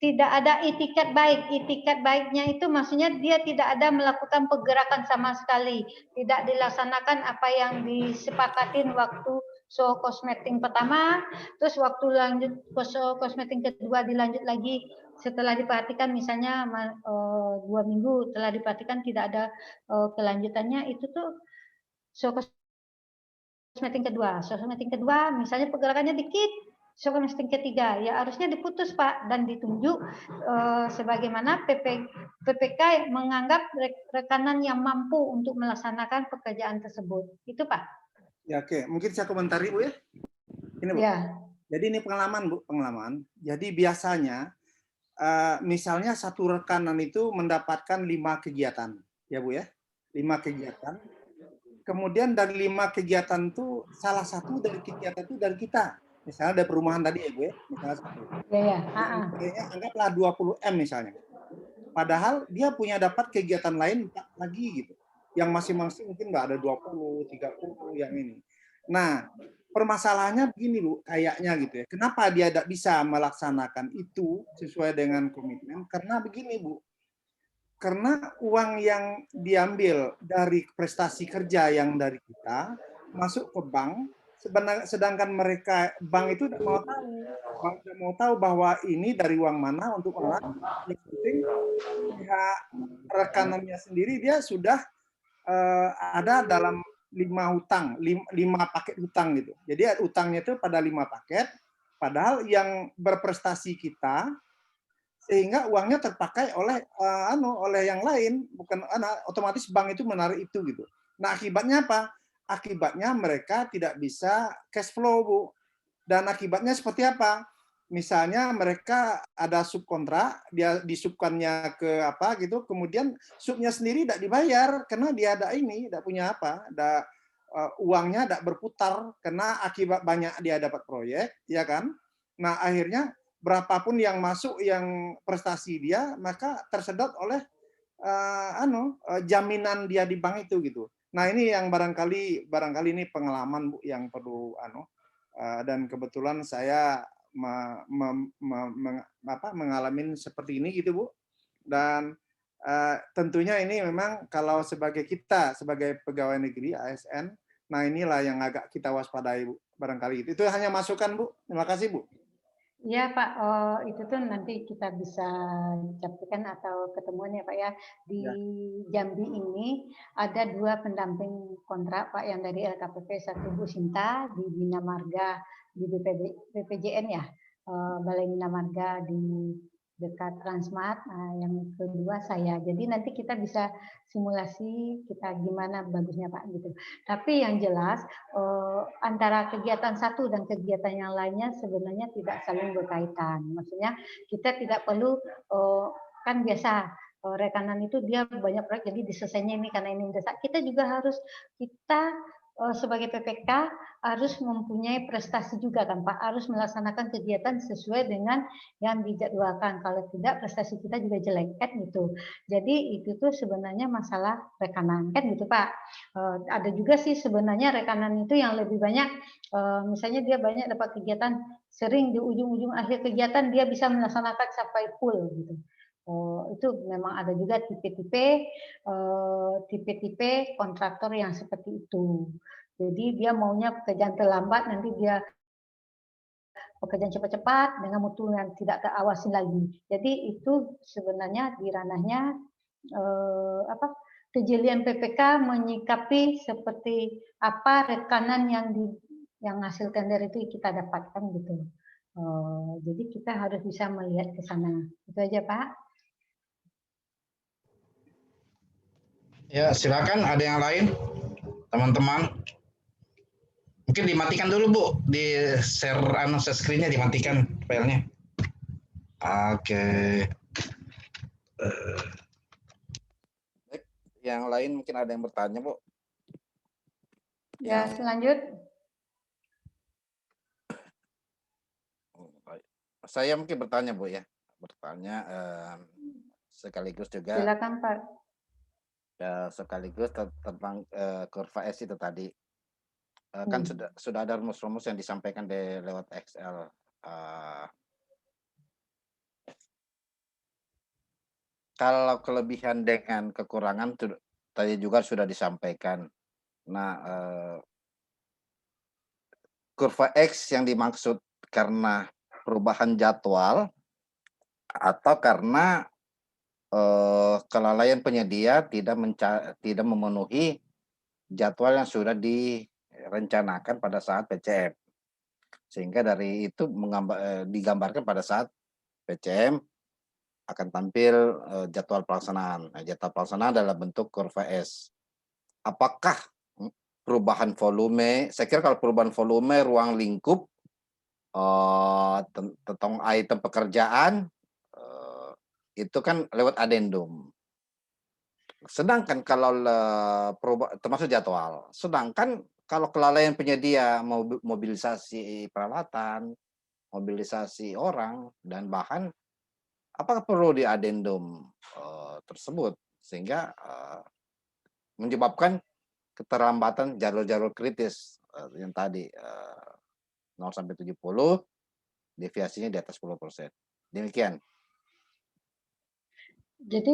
Speaker 2: tidak ada itikat baik, itikat baiknya itu maksudnya dia tidak ada melakukan pergerakan sama sekali, tidak dilaksanakan apa yang disepakatin waktu show kosmetik pertama, terus waktu lanjut show kosmetik kedua dilanjut lagi. Setelah diperhatikan misalnya 2 minggu telah diperhatikan tidak ada kelanjutannya, itu tuh show kosmetik kedua misalnya pergerakannya dikit, show kosmetik ketiga ya harusnya diputus Pak dan ditunjuk sebagaimana PPK menganggap rekanan yang mampu untuk melaksanakan pekerjaan tersebut. Itu Pak.
Speaker 1: Ya, oke, mungkin saya komentari Bu ya. Ini Bu.
Speaker 2: Ya.
Speaker 1: Jadi ini pengalaman Bu, pengalaman. Jadi biasanya misalnya satu rekanan itu mendapatkan 5 kegiatan, ya Bu ya, 5 kegiatan. Kemudian dari 5 kegiatan itu salah satu dari kegiatan itu dari kita. Misalnya dari perumahan tadi ya Bu ya, misalnya satu.
Speaker 2: Ya.
Speaker 1: Kayaknya anggaplah 20M misalnya. Padahal dia punya dapat kegiatan lain 4 lagi gitu. Yang masing-masing mungkin nggak ada 20, 30 yang ini. Nah, permasalahannya begini Bu, kayaknya gitu ya. Kenapa dia tidak bisa melaksanakan itu sesuai dengan komitmen? Karena begini Bu, karena uang yang diambil dari prestasi kerja yang dari kita masuk ke bank, sedangkan mereka bank itu tidak mau tahu, bank tidak mau tahu bahwa ini dari uang mana untuk orang. Yang penting pihak rekanannya sendiri dia sudah ada dalam 5 paket hutang gitu. Jadi utangnya itu pada 5 paket, padahal yang berprestasi kita, sehingga uangnya terpakai oleh oleh yang lain, bukan otomatis bank itu menarik itu gitu. Nah akibatnya apa? Akibatnya mereka tidak bisa cash flow Bu. Dan akibatnya seperti apa? Misalnya mereka ada subkontrak, dia disubkannya ke apa gitu, kemudian subnya sendiri tidak dibayar karena dia ada ini, tidak punya apa, ada uangnya tidak berputar karena akibat banyak dia dapat proyek, ya kan? Nah akhirnya berapapun yang masuk yang prestasi dia, maka tersedot oleh jaminan dia di bank itu gitu. Nah ini yang barangkali ini pengalaman Bu yang perlu dan kebetulan saya mengalami seperti ini gitu Bu, dan tentunya ini memang kalau sebagai kita sebagai pegawai negeri ASN, nah inilah yang agak kita waspadai Bu, barangkali itu hanya masukan Bu. Terima kasih Bu.
Speaker 2: Iya Pak, itu tuh nanti kita bisa capkan atau ketemuan ya Pak ya. Di Jambi ini ada 2 pendamping kontrak Pak yang dari LKPP, satu Bu Sinta di Bina Marga di BPJN ya, Balai Bina Marga di dekat Transmart. Yang kedua saya. Jadi nanti kita bisa simulasi kita gimana bagusnya Pak gitu. Tapi yang jelas antara kegiatan satu dan kegiatan yang lainnya sebenarnya tidak saling berkaitan. Maksudnya kita tidak perlu kan biasa rekanan itu dia banyak proyek jadi diselesainya ini karena ini mendesak. Kita juga harus sebagai PPK harus mempunyai prestasi juga kan Pak, harus melaksanakan kegiatan sesuai dengan yang dijadwalkan. Kalau tidak prestasi kita juga jelek kan gitu. Jadi itu tuh sebenarnya masalah rekanan kan gitu Pak. Ada juga sih sebenarnya rekanan itu yang lebih banyak, misalnya dia banyak dapat kegiatan, sering di ujung-ujung akhir kegiatan dia bisa melaksanakan sampai full gitu. Itu memang ada juga tipe-tipe kontraktor yang seperti itu. Jadi dia maunya pekerjaan terlambat, nanti dia pekerjaan cepat-cepat dengan mutu yang tidak terawasi lagi. Jadi itu sebenarnya di ranahnya kejelian PPK menyikapi seperti apa rekanan yang hasil tender itu kita dapatkan gitu. Jadi kita harus bisa melihat ke sana. Itu aja Pak.
Speaker 4: Ya, silakan ada yang lain, teman-teman. Mungkin dimatikan dulu Bu, di share screen-nya dimatikan filenya. Oke. Yang lain mungkin ada yang bertanya Bu.
Speaker 2: Ya, selanjut.
Speaker 4: Saya mungkin bertanya Bu ya, sekaligus juga
Speaker 2: Silakan Pak.
Speaker 4: sekaligus tentang kurva S itu tadi. Kan sudah ada rumus-rumus yang disampaikan lewat Excel. Kalau kelebihan dengan kekurangan tadi juga sudah disampaikan. Nah, kurva X yang dimaksud karena perubahan jadwal atau karena kelalaian penyedia tidak memenuhi jadwal yang sudah direncanakan pada saat PCM. Sehingga dari itu digambarkan pada saat PCM akan tampil jadwal pelaksanaan. Nah, jadwal pelaksanaan dalam bentuk kurva S. Apakah perubahan volume, saya kira kalau perubahan volume ruang lingkup tentang item pekerjaan itu kan lewat adendum. Sedangkan kalau termasuk jadwal, sedangkan kalau kelalaian penyedia mobilisasi peralatan, mobilisasi orang dan bahan, apakah perlu di adendum tersebut sehingga menyebabkan keterlambatan jalur-jalur kritis yang tadi 0 sampai 70, deviasinya di atas 10%. Demikian.
Speaker 2: Jadi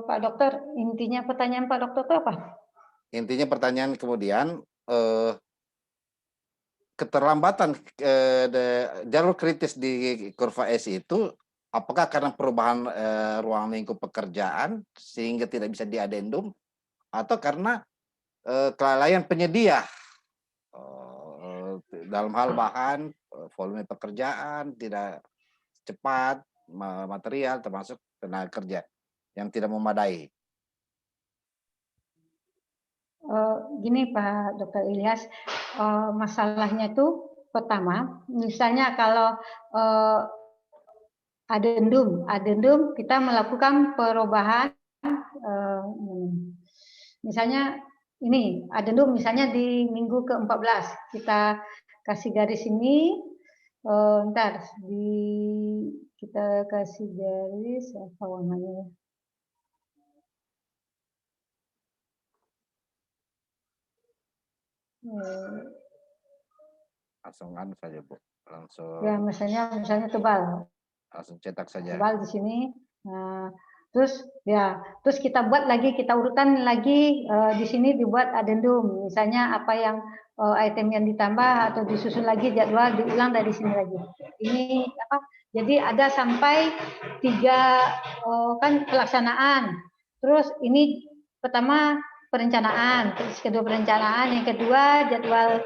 Speaker 2: Pak Dokter, intinya pertanyaan Pak Dokter itu apa?
Speaker 4: Intinya pertanyaan kemudian keterlambatan jalur kritis di kurva S itu apakah karena perubahan ruang lingkup pekerjaan sehingga tidak bisa diadendum atau karena kelalaian penyedia dalam hal bahan, volume pekerjaan tidak cepat, material termasuk tenaga kerja yang tidak memadai.
Speaker 2: Gini Pak Dr. Ilyas, masalahnya itu pertama, misalnya kalau adendum kita melakukan perubahan, misalnya ini adendum misalnya di minggu ke-14 kita kasih garis ini, kita kasih garis apa warnanya?
Speaker 4: Langsung anu saja Bu, langsung.
Speaker 2: Ya misalnya tebal.
Speaker 4: Langsung cetak saja.
Speaker 2: Tebal di sini. Nah, terus kita buat lagi, kita urutan lagi di sini dibuat adendum. Misalnya apa yang item yang ditambah atau disusun lagi jadwal diulang dari sini lagi. Ini apa? Jadi ada sampai 3 kan pelaksanaan. Terus ini pertama perencanaan, terus kedua perencanaan, yang kedua jadwal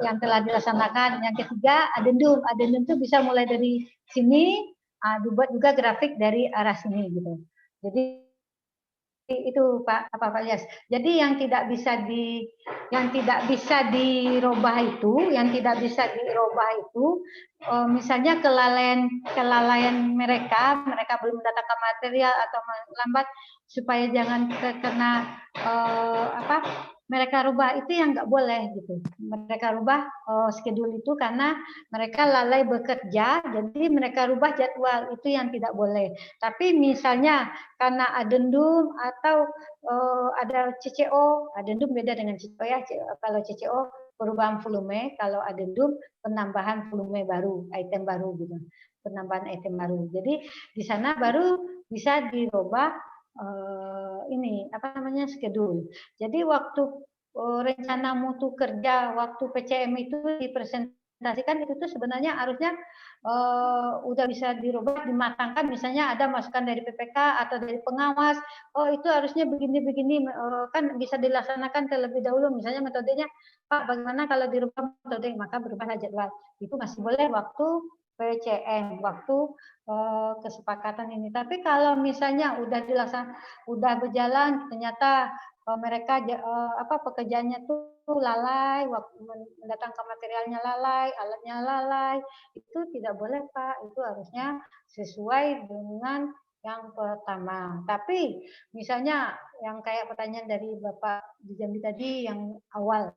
Speaker 2: yang telah dilaksanakan, yang ketiga adendum. Adendum itu bisa mulai dari sini, dibuat juga grafik dari arah sini gitu. Jadi itu Pak Ilyas. Jadi yang tidak bisa dirubah itu, misalnya kelalaian mereka belum mendatangkan material atau lambat supaya jangan terkena mereka rubah itu yang nggak boleh gitu. Mereka rubah schedule itu karena mereka lalai bekerja, jadi mereka rubah jadwal itu yang tidak boleh. Tapi misalnya karena adendum atau ada CCO, adendum beda dengan CCO ya. Kalau CCO perubahan volume, kalau adendum penambahan volume baru, item baru gitu, penambahan item baru. Jadi di sana baru bisa dirubah schedule. Jadi waktu rencana mutu kerja waktu PCM itu dipresentasikan itu tuh sebenarnya harusnya udah bisa dirubah, dimatangkan. Misalnya ada masukan dari PPK atau dari pengawas, itu harusnya begini-begini, kan bisa dilaksanakan terlebih dahulu. Misalnya metodenya, Pak, bagaimana kalau dirubah metode, maka berubahlah jadwal. Itu masih boleh waktu PCM, waktu kesepakatan ini. Tapi kalau misalnya udah berjalan, ternyata mereka pekerjaannya tuh lalai, waktu mendatangkan materialnya lalai, alatnya lalai, itu tidak boleh Pak. Itu harusnya sesuai dengan yang pertama. Tapi misalnya yang kayak pertanyaan dari Bapak di Jambi tadi yang awal,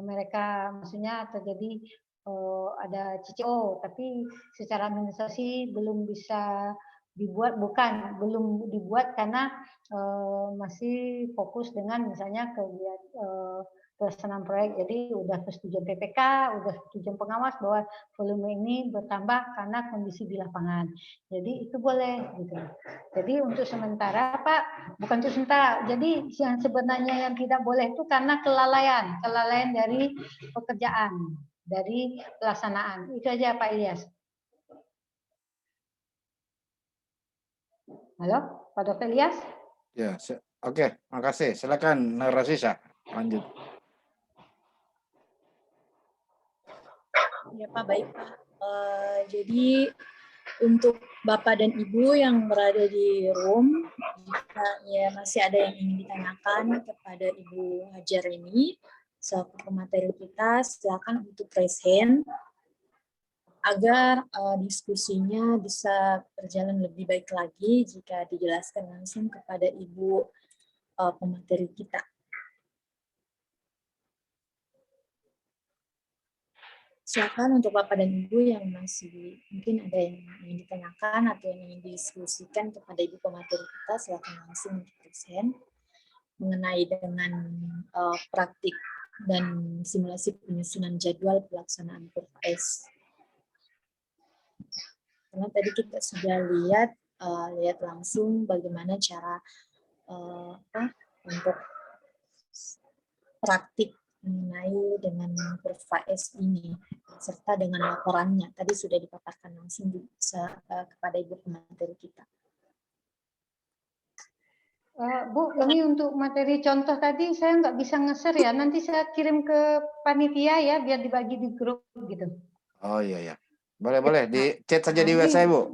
Speaker 2: mereka maksudnya terjadi ada CCO, tapi secara administrasi belum bisa belum dibuat karena masih fokus dengan misalnya kegiatan pelaksanaan proyek. Jadi udah persetujuan PPK, udah persetujuan pengawas bahwa volume ini bertambah karena kondisi di lapangan. Jadi itu boleh gitu. Jadi untuk sementara Pak, bukan untuk sementara. Jadi yang sebenarnya yang tidak boleh itu karena kelalaian dari pekerjaan, dari pelaksanaan. Itu aja Pak Ilyas. Halo, Pak Dr. Ilyas?
Speaker 4: Ya, oke, makasih. Silakan Narasisa, lanjut.
Speaker 5: Ya Pak, baik Pak. Jadi untuk Bapak dan Ibu yang berada di room, jika ya masih ada yang ingin ditanyakan kepada Ibu Hajar ini, selaku pemateri kita, silakan untuk raise hand agar diskusinya bisa berjalan lebih baik lagi jika dijelaskan langsung kepada Ibu pemateri kita. Silakan untuk Bapak dan Ibu yang masih mungkin ada yang ingin ditanyakan atau yang ingin didiskusikan kepada Ibu pemateri kita, silakan langsung present mengenai dengan praktik dan simulasi penyusunan jadwal pelaksanaan PURS. Karena tadi kita sudah lihat langsung bagaimana cara untuk praktik mengenai dengan kurva S ini serta dengan laporannya tadi sudah dipaparkan langsung kepada Ibu pemateri kita.
Speaker 2: Bu, ini untuk materi contoh tadi saya nggak bisa nge-share ya. Nanti saya kirim ke panitia ya biar dibagi di grup gitu.
Speaker 4: Oh iya. Boleh di chat saja di website Bu.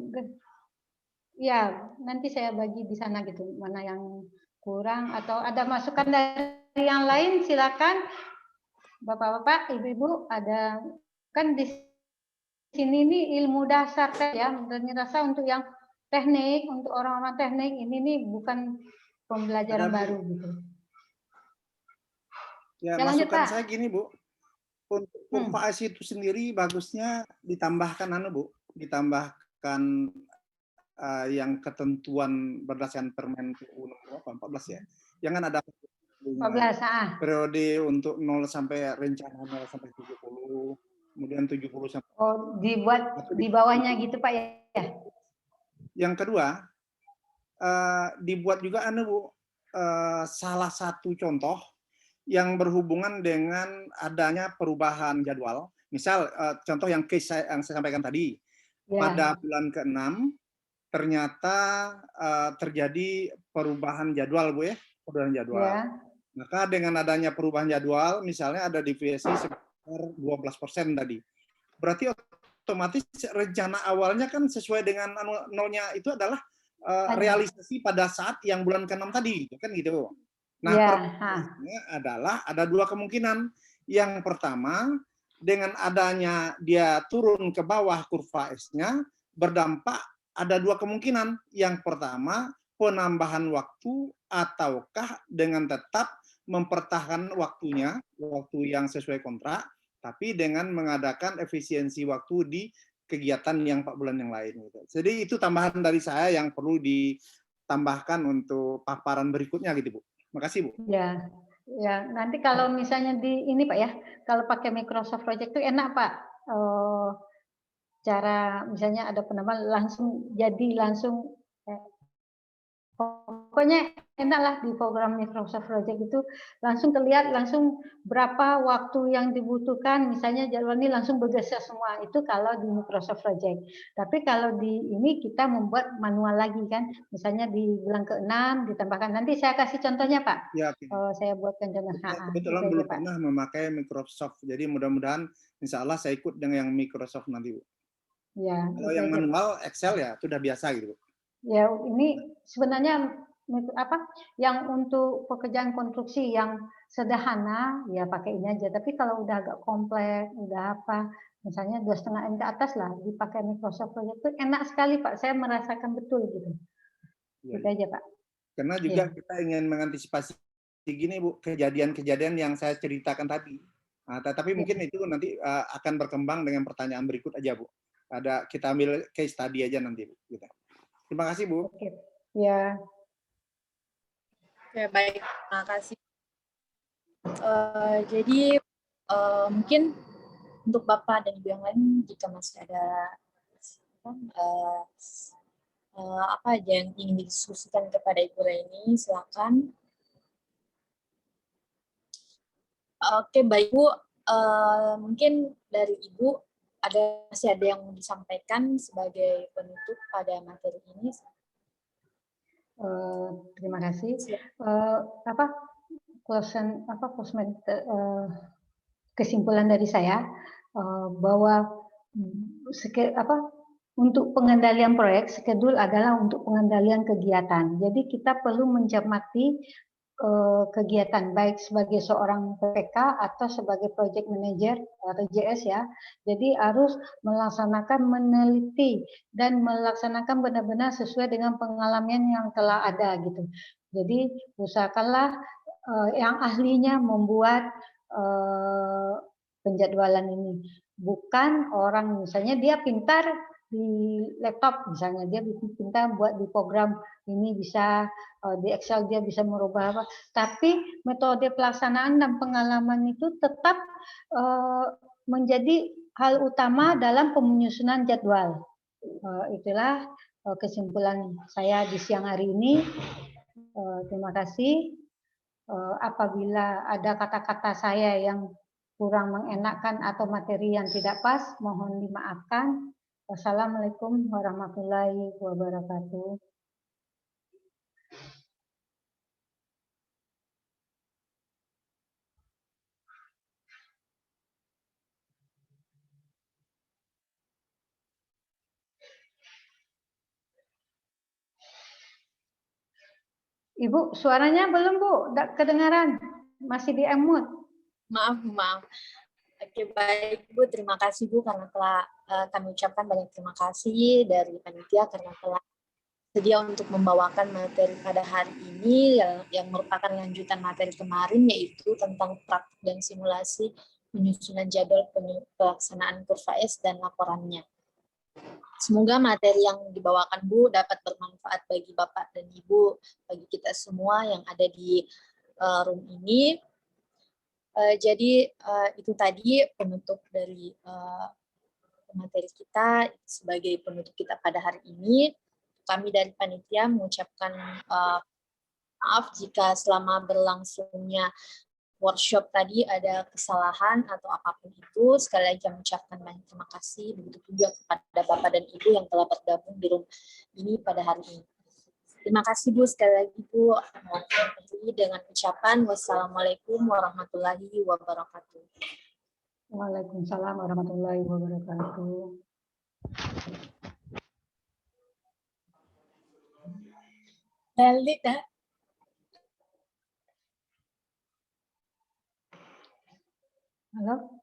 Speaker 2: Ya, nanti saya bagi di sana gitu. Mana yang kurang atau ada masukan dari yang lain silakan. Bapak-bapak, ibu-ibu, ada kan di sini nih ilmu dasar ya, dan rasa untuk yang teknik, untuk orang-orang teknik ini nih bukan pembelajaran baru gitu.
Speaker 1: Ya, masukan saya gini Bu, untuk kurva S itu sendiri bagusnya ditambahkan ditambahkan yang ketentuan berdasarkan Permen UU nomor 14 ya. Jangan ada
Speaker 2: 14,
Speaker 1: periode untuk 0 sampai rencana 0 sampai 70, kemudian 70 sampai.
Speaker 2: Oh, dibuat di bawahnya gitu Pak ya.
Speaker 1: Yang kedua, dibuat juga Bu, salah satu contoh yang berhubungan dengan adanya perubahan jadwal. Misal contoh yang case yang saya sampaikan tadi, pada bulan ke-6 ternyata terjadi perubahan jadwal Bu ya, perubahan jadwal. Maka dengan adanya perubahan jadwal, misalnya ada deviasi sekitar 12% tadi. Berarti otomatis rencana awalnya kan sesuai dengan nolnya itu adalah realisasi pada saat yang bulan ke-6 tadi, kan gitu. Nah, pertanyaannya adalah ada dua kemungkinan. Yang pertama, dengan adanya dia turun ke bawah kurva S-nya, berdampak ada dua kemungkinan. Yang pertama, penambahan waktu ataukah dengan tetap mempertahankan waktu yang sesuai kontrak, tapi dengan mengadakan efisiensi waktu di kegiatan yang 4 bulan yang lain. Gitu. Jadi itu tambahan dari saya yang perlu ditambahkan untuk paparan berikutnya gitu Bu. Makasih Bu.
Speaker 2: Ya, nanti kalau misalnya di ini Pak ya, kalau pakai Microsoft Project itu enak Pak. Cara misalnya ada penambahan langsung pokoknya enaklah di program Microsoft Project itu langsung terlihat langsung berapa waktu yang dibutuhkan, misalnya jadwal ini langsung bergeser semua, itu kalau di Microsoft Project. Tapi kalau di ini kita membuat manual lagi kan, misalnya di bulan ke-6 ditambahkan, nanti saya kasih contohnya Pak.
Speaker 1: Ya, okay.
Speaker 2: Saya buatkan contoh.
Speaker 1: Kebetulan belum pernah memakai Microsoft, jadi mudah-mudahan insya Allah saya ikut dengan yang Microsoft nanti Bu.
Speaker 2: Ya,
Speaker 1: kalau yang manual Excel ya sudah biasa gitu Bu.
Speaker 2: Ya, ini sebenarnya yang untuk pekerjaan konstruksi yang sederhana ya pakai ini aja. Tapi kalau udah agak kompleks, udah misalnya 2,5 M ke atas lah dipakai Microsoft Project itu enak sekali Pak. Saya merasakan betul gitu. Gitu aja Pak.
Speaker 1: Karena juga kita ingin mengantisipasi gini Bu, kejadian-kejadian yang saya ceritakan tadi. Nah, tapi mungkin itu nanti akan berkembang dengan pertanyaan berikut aja Bu. Kita ambil case tadi aja nanti Bu. Gitu. Terima kasih, Bu.
Speaker 2: Oke. Ya,
Speaker 5: Oke, baik. Terima kasih. Jadi mungkin untuk Bapak dan Ibu yang lain, jika masih ada apa aja yang ingin didiskusikan kepada Ibu Raini, silakan. Oke, baik Bu. Mungkin dari Ibu masih ada yang mau disampaikan sebagai penutup pada materi ini.
Speaker 2: terima kasih. Kesimpulan dari saya bahwa untuk pengendalian proyek, skedul adalah untuk pengendalian kegiatan. Jadi kita perlu mencermati kegiatan baik sebagai seorang PPK atau sebagai project manager atau JS ya. Jadi harus melaksanakan, meneliti dan melaksanakan benar-benar sesuai dengan pengalaman yang telah ada gitu. Jadi usahakanlah yang ahlinya membuat penjadwalan ini, bukan orang misalnya dia pintar di laptop, misalnya dia pintar buat di program ini, bisa di Excel dia bisa merubah apa, tapi metode pelaksanaan dan pengalaman itu tetap menjadi hal utama dalam penyusunan jadwal. Itulah kesimpulan saya di siang hari ini. Terima kasih. Apabila ada kata-kata saya yang kurang mengenakan atau materi yang tidak pas, mohon dimaafkan. Wassalamualaikum warahmatullahi wabarakatuh. Ibu, suaranya belum Bu, tidak kedengaran, masih di mute.
Speaker 5: Maaf. Oke, baik Bu, terima kasih Bu karena telah kami ucapkan banyak terima kasih dari panitia karena telah sedia untuk membawakan materi pada hari ini yang merupakan lanjutan materi kemarin, yaitu tentang praktik dan simulasi penyusunan jadwal pelaksanaan kurva S dan laporannya. Semoga materi yang dibawakan Bu dapat bermanfaat bagi Bapak dan Ibu, bagi kita semua yang ada di room ini. Jadi itu tadi penutup dari materi kita. Sebagai penutup kita pada hari ini, kami dari panitia mengucapkan maaf jika selama berlangsungnya workshop tadi ada kesalahan atau apapun itu. Sekali lagi kami ucapkan banyak terima kasih, begitu juga kepada Bapak dan Ibu yang telah bergabung di room ini pada hari ini. Terima kasih Bu, sekali lagi Bu. Dengan ucapan wassalamualaikum warahmatullahi wabarakatuh.
Speaker 2: Waalaikumsalam warahmatullahi wabarakatuh.
Speaker 5: Balik dah.
Speaker 2: Halo.